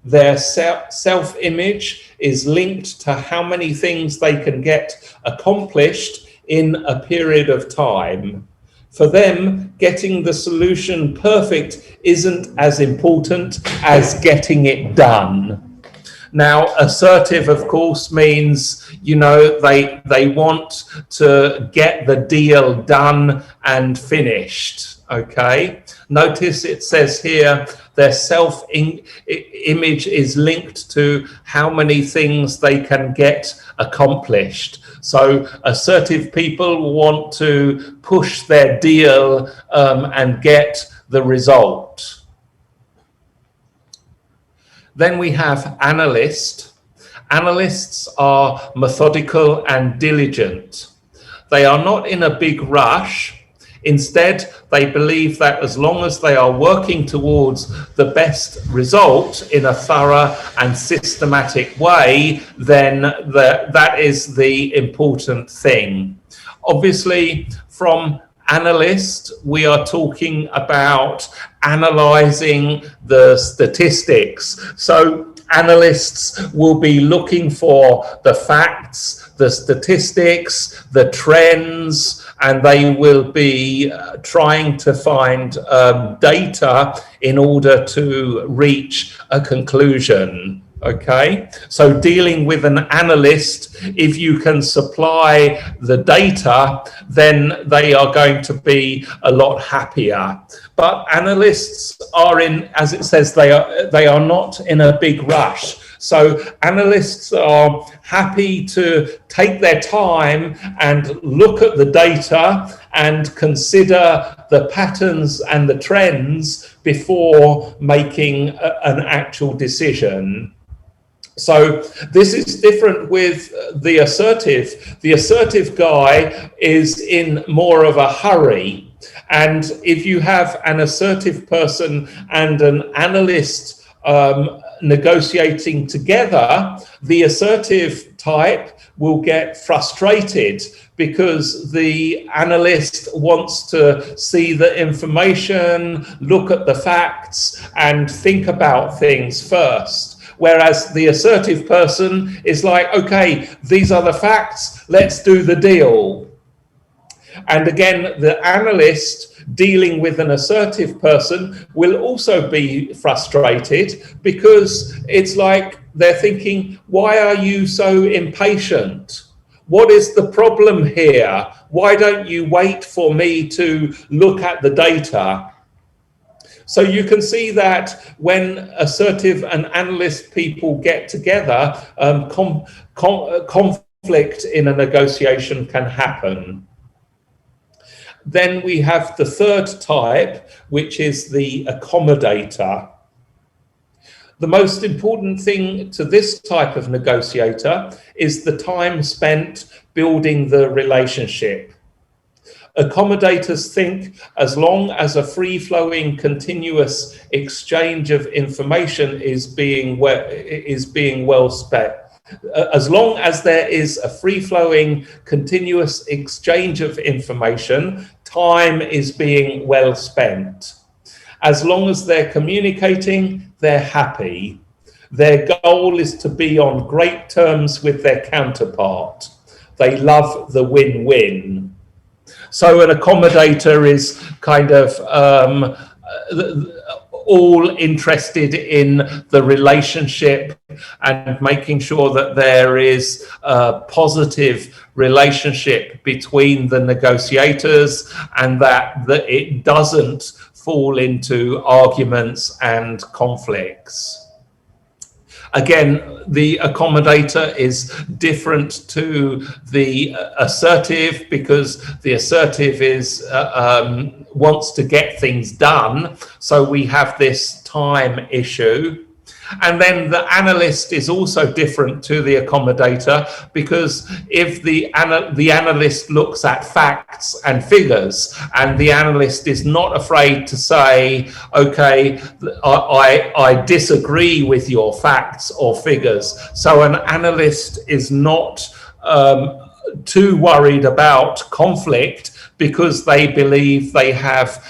[SPEAKER 1] Their self-image is linked to how many things they can get accomplished in a period of time. For them, getting the solution perfect isn't as important as getting it done. Now, assertive, of course, means, you know, they want to get the deal done and finished, okay? Notice it says here, their self-image is linked to how many things they can get accomplished. So assertive people want to push their deal and get the result. Then we have analyst. Analysts are methodical and diligent. They are not in a big rush. Instead, they believe that as long as they are working towards the best result in a thorough and systematic way, then that is the important thing. Obviously, from analyst, we are talking about analyzing the statistics. So analysts will be looking for the facts, the statistics, the trends, and they will be trying to find data in order to reach a conclusion. Okay, so dealing with an analyst, if you can supply the data, then they are going to be a lot happier. But analysts are in, as it says, they are not in a big rush. So analysts are happy to take their time and look at the data and consider the patterns and the trends before making an actual decision. So this is different with the assertive. The assertive guy is in more of a hurry. And if you have an assertive person and an analyst negotiating together, the assertive type will get frustrated because the analyst wants to see the information, look at the facts, and think about things first. Whereas the assertive person is like, okay, these are the facts, let's do the deal. And again, the analyst dealing with an assertive person will also be frustrated because it's like they're thinking, why are you so impatient? What is the problem here? Why don't you wait for me to look at the data? So you can see that when assertive and analyst people get together, conflict in a negotiation can happen. Then we have the third type, which is the accommodator. The most important thing to this type of negotiator is the time spent building the relationship. Accommodators think as long as a free-flowing, continuous exchange of information is being well spent, as long as there is a free-flowing, continuous exchange of information, time is being well spent. As long as they're communicating, they're happy. Their goal is to be on great terms with their counterpart. They love the win-win. So an accommodator is kind of all interested in the relationship and making sure that there is a positive relationship between the negotiators and that it doesn't fall into arguments and conflicts. Again, the accommodator is different to the assertive because the assertive is wants to get things done. So we have this time issue. And then the analyst is also different to the accommodator, because if the analyst looks at facts and figures, and the analyst is not afraid to say, okay, I disagree with your facts or figures. So an analyst is not too worried about conflict, because they believe they have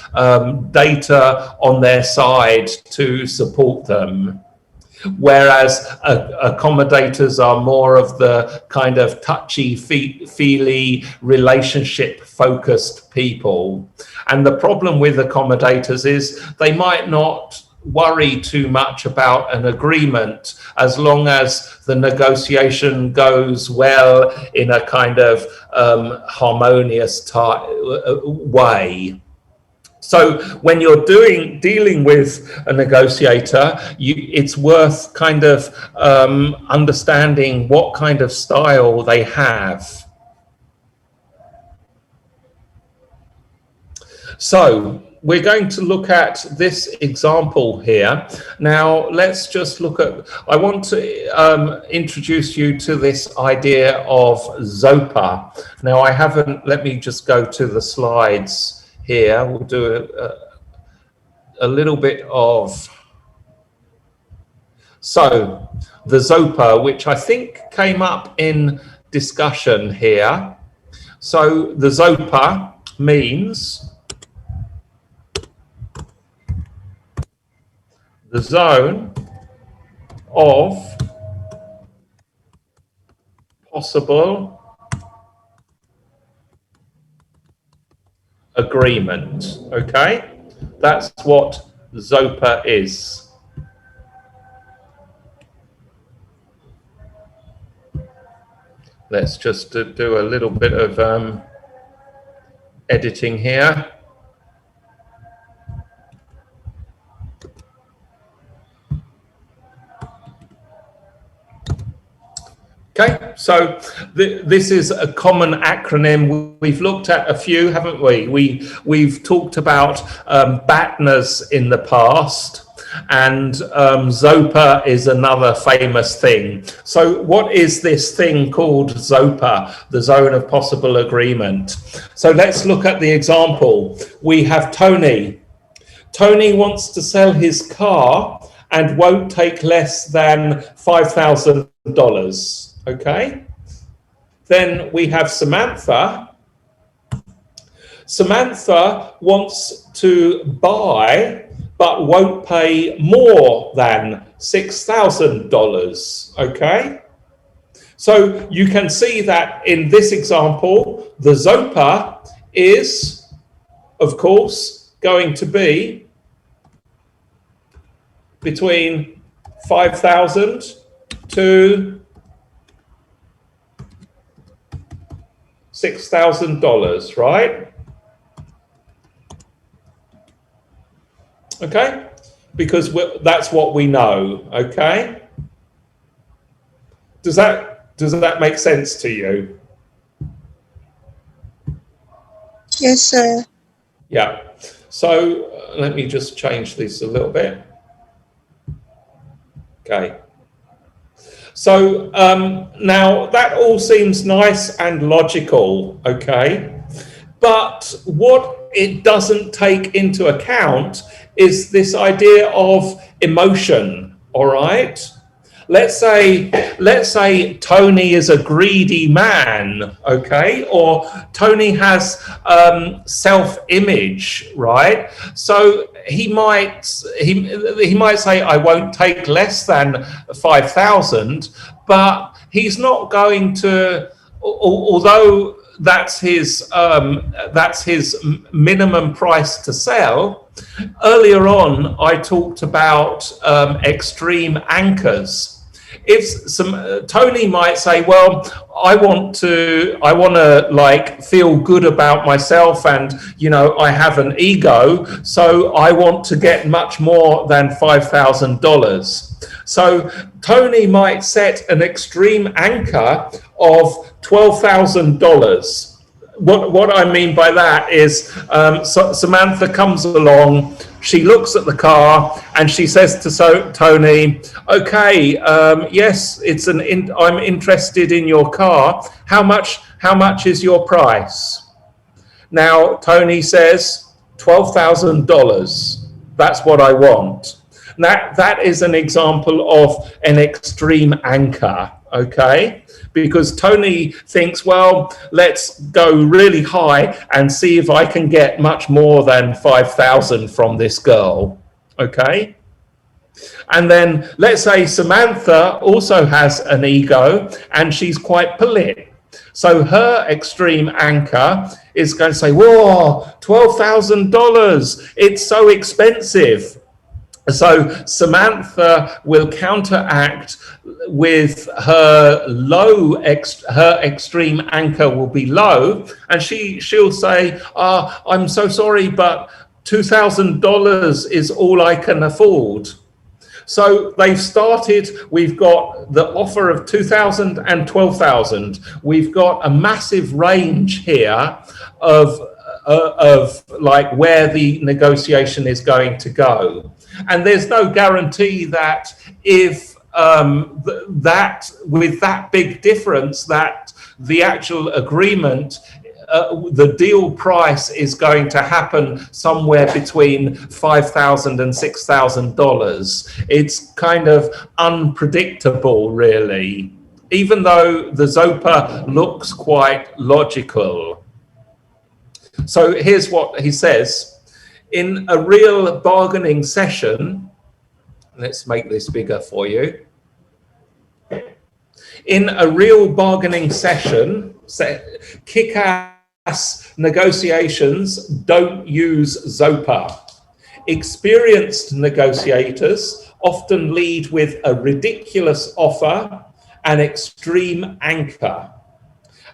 [SPEAKER 1] data on their side to support them. Whereas accommodators are more of the kind of touchy-feely, relationship-focused people. And the problem with accommodators is they might not worry too much about an agreement, as long as the negotiation goes well in a kind of harmonious way. So when you're dealing with a negotiator, it's worth kind of understanding what kind of style they have. So we're going to look at this example here. Now, let's just look at, I want to introduce you to this idea of ZOPA. Now, I haven't, let me just go to the slides here. We'll do a little bit of, so the ZOPA, which I think came up in discussion here. So the ZOPA means the zone of possible agreement. Okay, that's what ZOPA is. Let's just do a little bit of editing here. Okay, so this is a common acronym. We've looked at a few, haven't we? We've talked about BATNAs in the past, and ZOPA is another famous thing. So what is this thing called ZOPA, the zone of possible agreement? So let's look at the example. We have Tony. Tony wants to sell his car and won't take less than $5,000. Okay, then we have Samantha. Samantha wants to buy but won't pay more than $6,000. Okay, so you can see that in this example, the ZOPA is, of course, going to be between 5,000 to $6,000, right? Okay, because that's what we know. Okay, does that make sense to you?
[SPEAKER 8] Yes, sir.
[SPEAKER 1] Yeah. So let me just change this a little bit. Okay. So now that all seems nice and logical, okay? But what it doesn't take into account is this idea of emotion, all right? Let's say Tony is a greedy man, okay? Or Tony has self-image, right? So he might say, I won't take less than 5,000, but he's not going to, although that's his minimum price to sell. Earlier on, I talked about extreme anchors. If Tony might say, well, I want to like feel good about myself, and I have an ego, so I want to get much more than $5,000. So Tony might set an extreme anchor of $12,000, what I mean by that is Samantha comes along, she looks at the car and she says to Tony, okay, yes, I'm interested in your car. How much is your price? Now, Tony says, $12,000. That's what I want. That is an example of an extreme anchor, okay? Because Tony thinks, well, let's go really high and see if I can get much more than 5,000 from this girl, okay? And then let's say Samantha also has an ego and she's quite polite. So her extreme anchor is going to say, whoa, $12,000, it's so expensive. So Samantha will counteract with her her extreme anchor will be low, and she'll say, I'm so sorry, but $2,000 is all I can afford. So they've started, we've got the offer of 2,000 and 12,000. We've got a massive range here of like where the negotiation is going to go. And there's no guarantee that if with that big difference, that the actual agreement, the deal price is going to happen somewhere between $5,000 and $6,000. It's kind of unpredictable, really, even though the Zopa looks quite logical. So here's what he says. In a real bargaining session, let's make this bigger for you. In a real bargaining session, kick-ass negotiations don't use Zopa. Experienced negotiators often lead with a ridiculous offer and extreme anchor.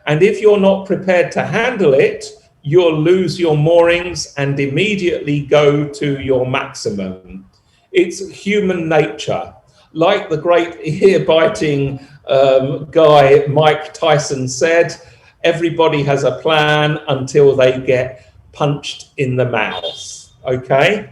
[SPEAKER 1] And if you're not prepared to handle it, you'll lose your moorings and immediately go to your maximum. It's human nature. Like the great ear-biting guy Mike Tyson said, everybody has a plan until they get punched in the mouth, okay?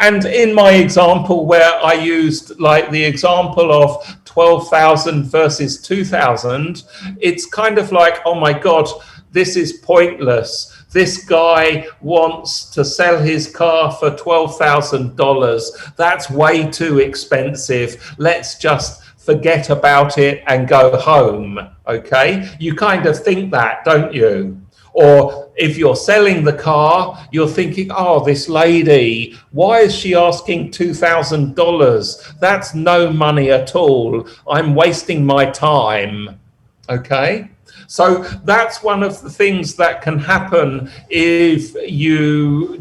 [SPEAKER 1] And in my example where I used like the example of 12,000 versus 2,000, it's kind of like, oh my God, this is pointless. This guy wants to sell his car for $12,000. That's way too expensive. Let's just forget about it and go home, okay? You kind of think that, don't you? Or if you're selling the car, you're thinking, oh, this lady, why is she asking $2,000? That's no money at all. I'm wasting my time, okay? So that's one of the things that can happen if you're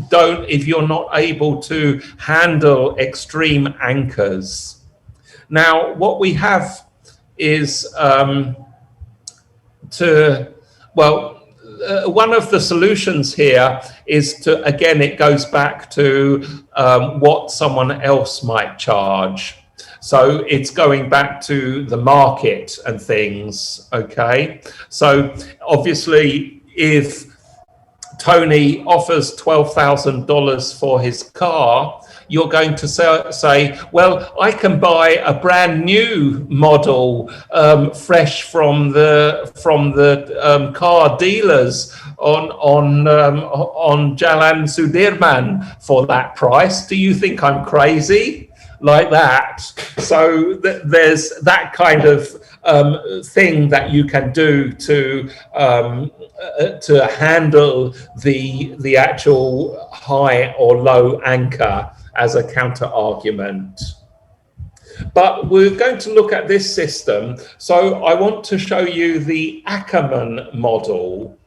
[SPEAKER 1] not able to handle extreme anchors. Now, what we have is one of the solutions here is to, again, it goes back to what someone else might charge. So it's going back to the market and things, okay? So obviously, if Tony offers $12,000 for his car, you're going to say, well, I can buy a brand new model, fresh from the car dealers on Jalan Sudirman for that price. Do you think I'm crazy? Like that. So there's that kind of thing that you can do to handle the actual high or low anchor as a counter argument. But we're going to look at this system. So I want to show you the Ackermann model.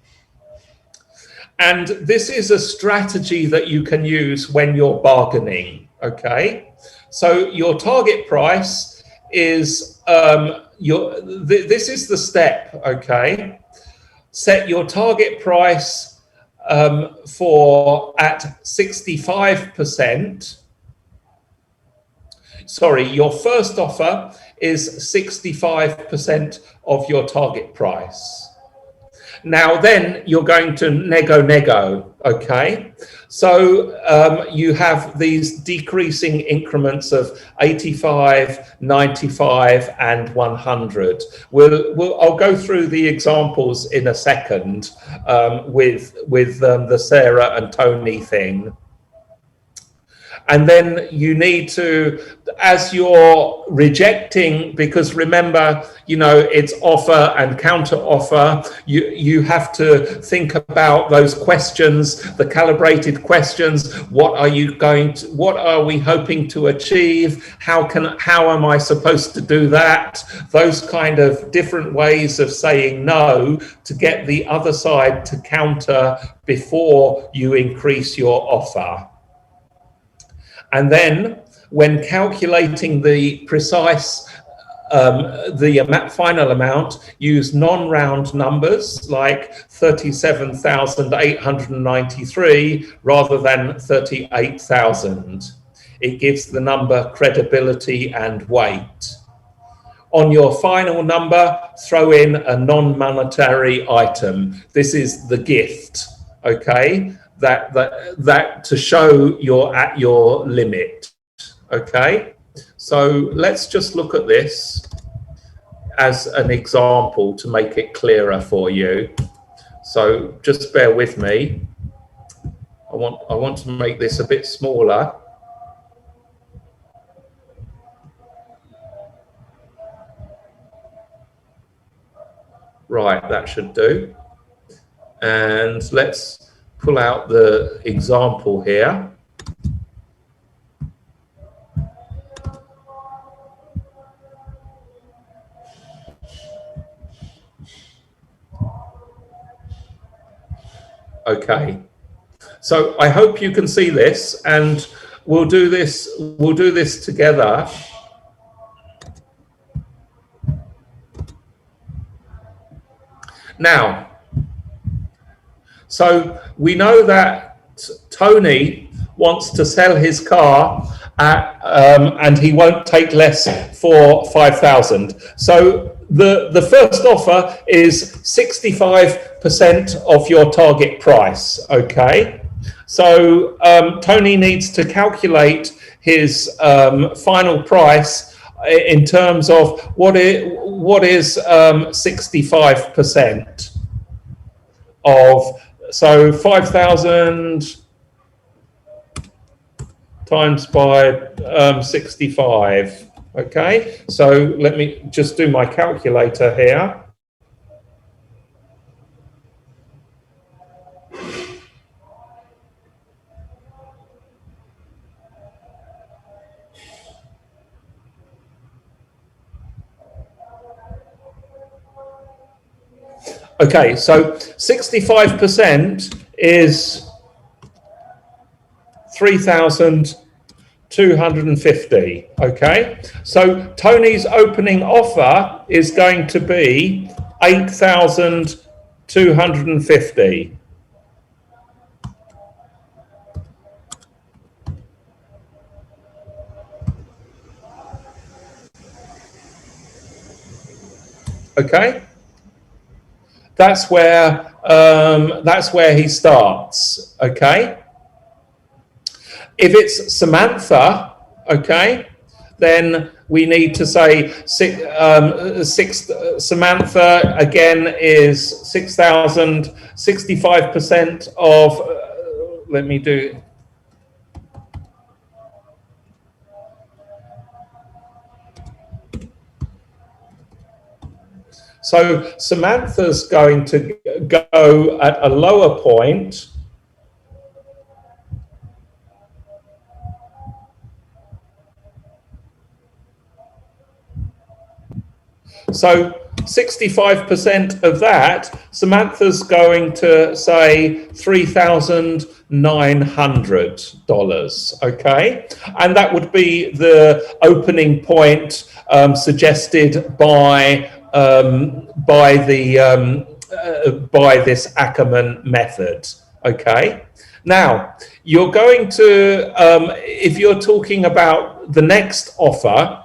[SPEAKER 1] And this is a strategy that you can use when you're bargaining, okay? So your target price is, this is the step, okay? Set your target price for at 65%. Sorry, your first offer is 65% of your target price. Now then you're going to nego, okay? So you have these decreasing increments of 85, 95 and 100. I'll go through the examples in a second with the Sarah and Tony thing. And then you need to, as you're rejecting, because remember, you know, it's offer and counter offer, you have to think about those questions, the calibrated questions. What are we hoping to achieve? How am I supposed to do that? Those kind of different ways of saying no to get the other side to counter before you increase your offer. And then when calculating the precise, final amount, use non-round numbers like 37,893 rather than 38,000. It gives the number credibility and weight. On your final number, throw in a non-monetary item. This is the gift, okay? That to show you're at your limit, okay? So let's just look at this as an example to make it clearer for you. So just bear with me. I want to make this a bit smaller. Right, that should do. And let's pull out the example here. Okay, so I hope you can see this, and we'll do this together. Now, so we know that Tony wants to sell his car at, and he won't take less for 5,000. So the first offer is 65% of your target price, okay? So Tony needs to calculate his final price in terms of what is 65% of, so 5,000 times by 65. Okay, so let me just do my calculator here. Okay, so 65% is 3,250. Okay, so Tony's opening offer is going to be 8,250. Okay. That's where he starts, okay? If it's Samantha, okay, then we need to say Samantha again is 6,000, 65% of, let me do. So Samantha's going to go at a lower point. So 65% of that, Samantha's going to say $3,900, okay? And that would be the opening point suggested by this Ackermann method, okay? Now, you're going to, if you're talking about the next offer,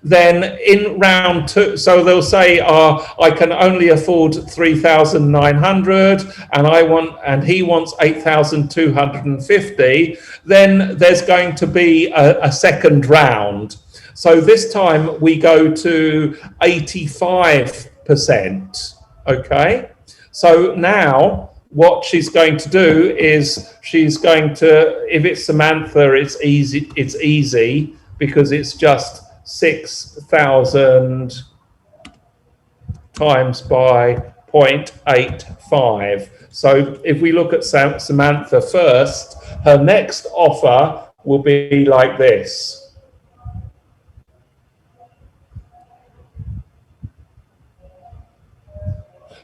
[SPEAKER 1] then in round two, so they'll say, I can only afford 3,900 and he wants 8,250, then there's going to be a second round. So this time we go to 85%, okay? So now what she's going to do is she's going to, if it's Samantha, it's easy because it's just 6,000 times by 0.85. So if we look at Samantha first, her next offer will be like this.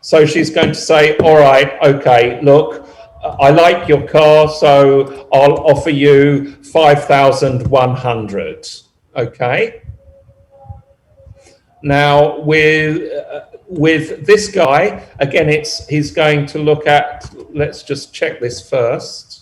[SPEAKER 1] So she's going to say, all right, okay, look, I like your car, so I'll offer you 5,100, okay? Now, with this guy, again, he's going to look at, let's just check this first.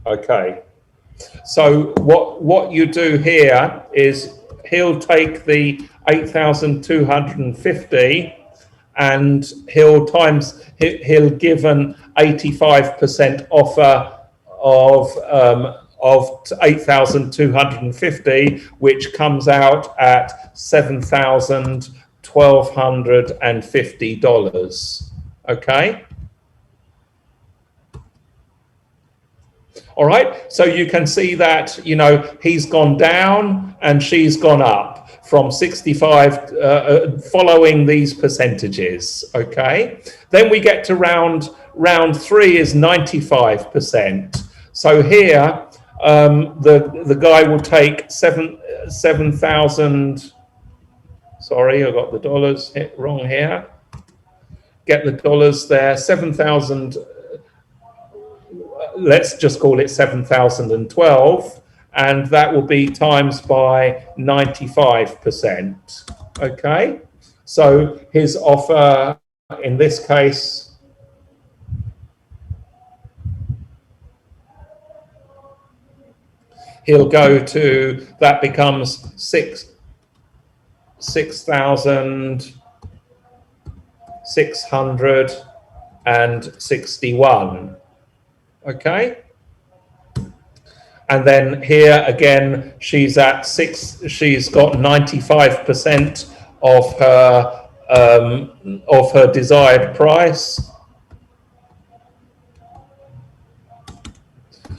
[SPEAKER 1] Okay, so what you do here is he'll take the 8,250 and he'll give an 85% offer of 8,250, which comes out at $7,150. Okay. All right, so you can see that, you know, he's gone down and she's gone up from 65 following these percentages, okay? Then we get to round three is 95%. So here, the guy will take 7,000, sorry, I got the dollars wrong here. Get the dollars there, 7,000, let's just call it 7,012, and that will be times by 95%. Okay, so his offer in this case he'll go to, that becomes 6,661. Okay, and then here again she's at she's got 95% of her desired price.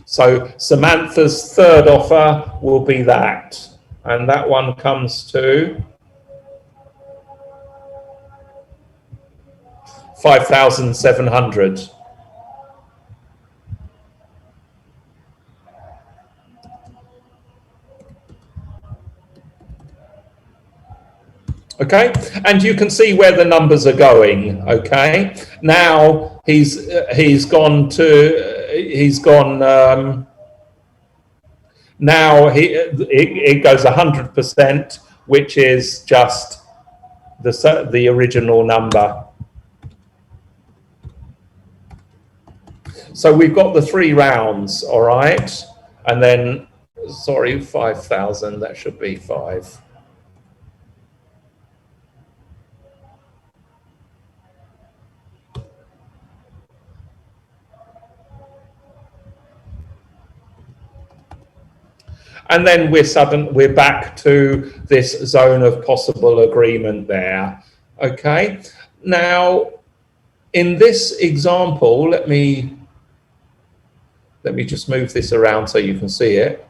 [SPEAKER 1] So Samantha's third offer will be that, and that one comes to 5,700. Okay, and you can see where the numbers are going. Okay, now now it goes 100%, which is just the original number. So we've got the 3 rounds, all right, and then, sorry, 5,000, that should be 5. And then we're back to this zone of possible agreement there. Okay. Now, in this example, let me just move this around so you can see it.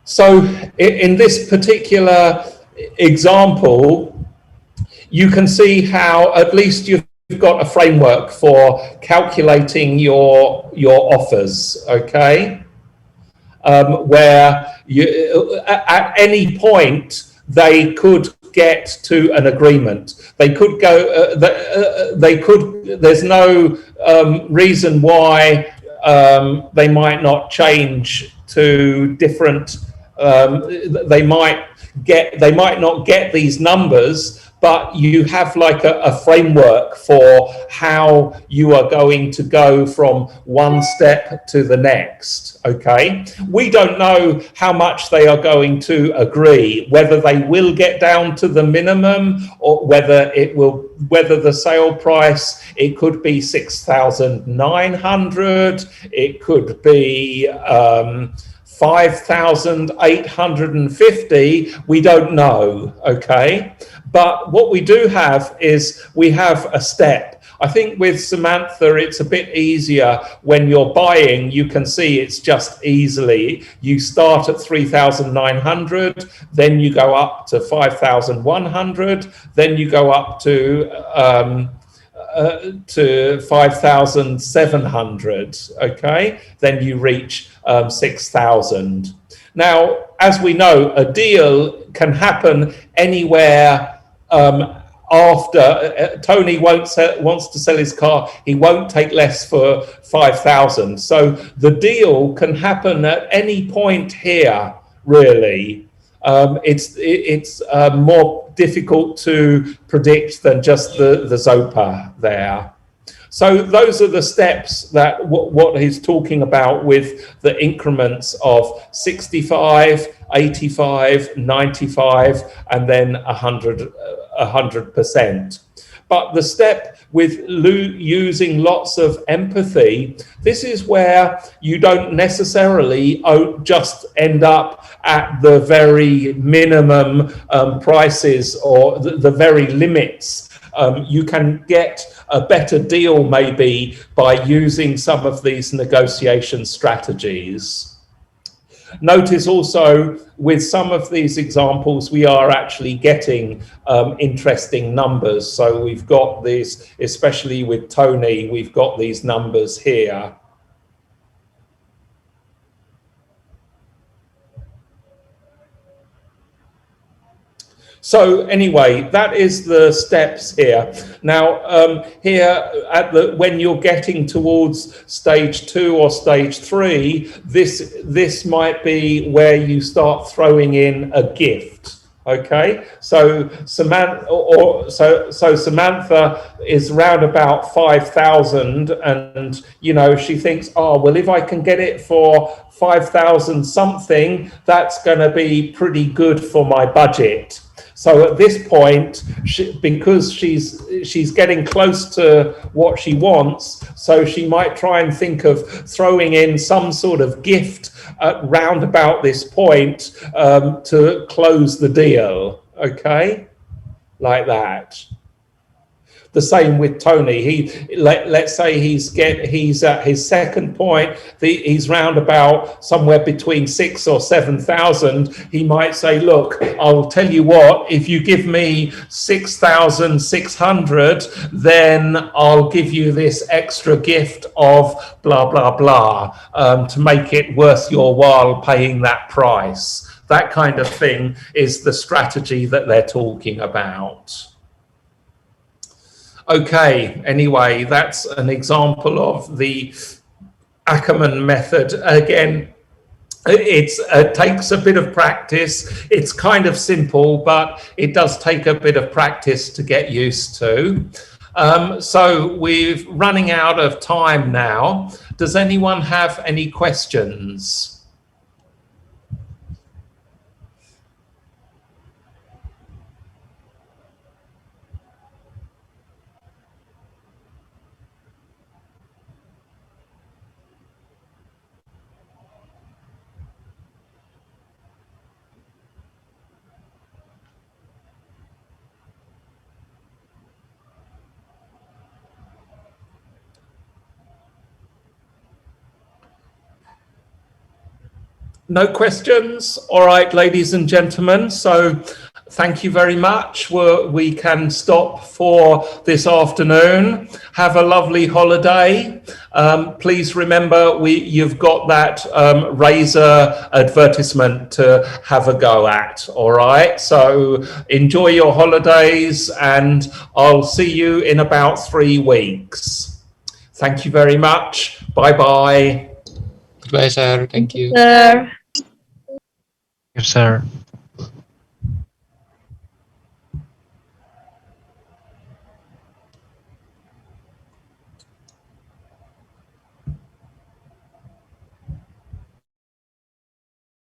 [SPEAKER 1] So in this particular example, you can see how at least you've got a framework for calculating your offers, okay? Where you, at any point they could get to an agreement. They could go. They could. There's no reason why they might not change to different. They might get. They might not get these numbers, but you have like a framework for how you are going to go from one step to the next, okay? We don't know how much they are going to agree, whether they will get down to the minimum or whether the sale price, it could be 6,900, it could be 5,850, we don't know, okay? But what we do have is we have a step. I think with Samantha, it's a bit easier when you're buying. You can see it's just easily. You start at 3,900, then you go up to 5,100, then you go up to 5,700, okay? Then you reach 6,000. Now, as we know, a deal can happen anywhere after. Tony wants to sell his car. He won't take less for 5,000. So the deal can happen at any point here, really. It's more difficult to predict than just the Zopa there. So those are the steps that what he's talking about with the increments of 65, 85, 95, and then 100%. But the step with using lots of empathy, this is where you don't necessarily just end up at the very minimum prices or the very limits. You can get a better deal maybe by using some of these negotiation strategies. Notice also with some of these examples, we are actually getting interesting numbers. So we've got these, especially with Tony, we've got these numbers here. So anyway, that is the steps here. Now, here when you're getting towards stage 2 or stage 3, this might be where you start throwing in a gift. Okay, so Samantha is round about 5,000, and you know she thinks, oh well, if I can get it for 5,000 something, that's going to be pretty good for my budget. So at this point, because she's getting close to what she wants, so she might try and think of throwing in some sort of gift at round about this point to close the deal, okay? Like that. The same with Tony. Let's say he's at his second point. He's round about somewhere between 6,000 or 7,000. He might say, "Look, I'll tell you what. If you give me 6,600, then I'll give you this extra gift of blah blah blah to make it worth your while paying that price." That kind of thing is the strategy that they're talking about. Okay, anyway, that's an example of the Ackerman method. Again, it takes a bit of practice. It's kind of simple, but it does take a bit of practice to get used to. So we're running out of time now. Does anyone have any questions? No questions? All right, ladies and gentlemen. So Thank you very much. We can stop for this afternoon. Have a lovely holiday. Please remember, you've got that Razor advertisement to have a go at, all right? So enjoy your holidays, and I'll see you in about 3 weeks. Thank you very much. Bye-bye.
[SPEAKER 12] Goodbye, sir. Thank you.
[SPEAKER 2] Sir.
[SPEAKER 12] Yes, sir.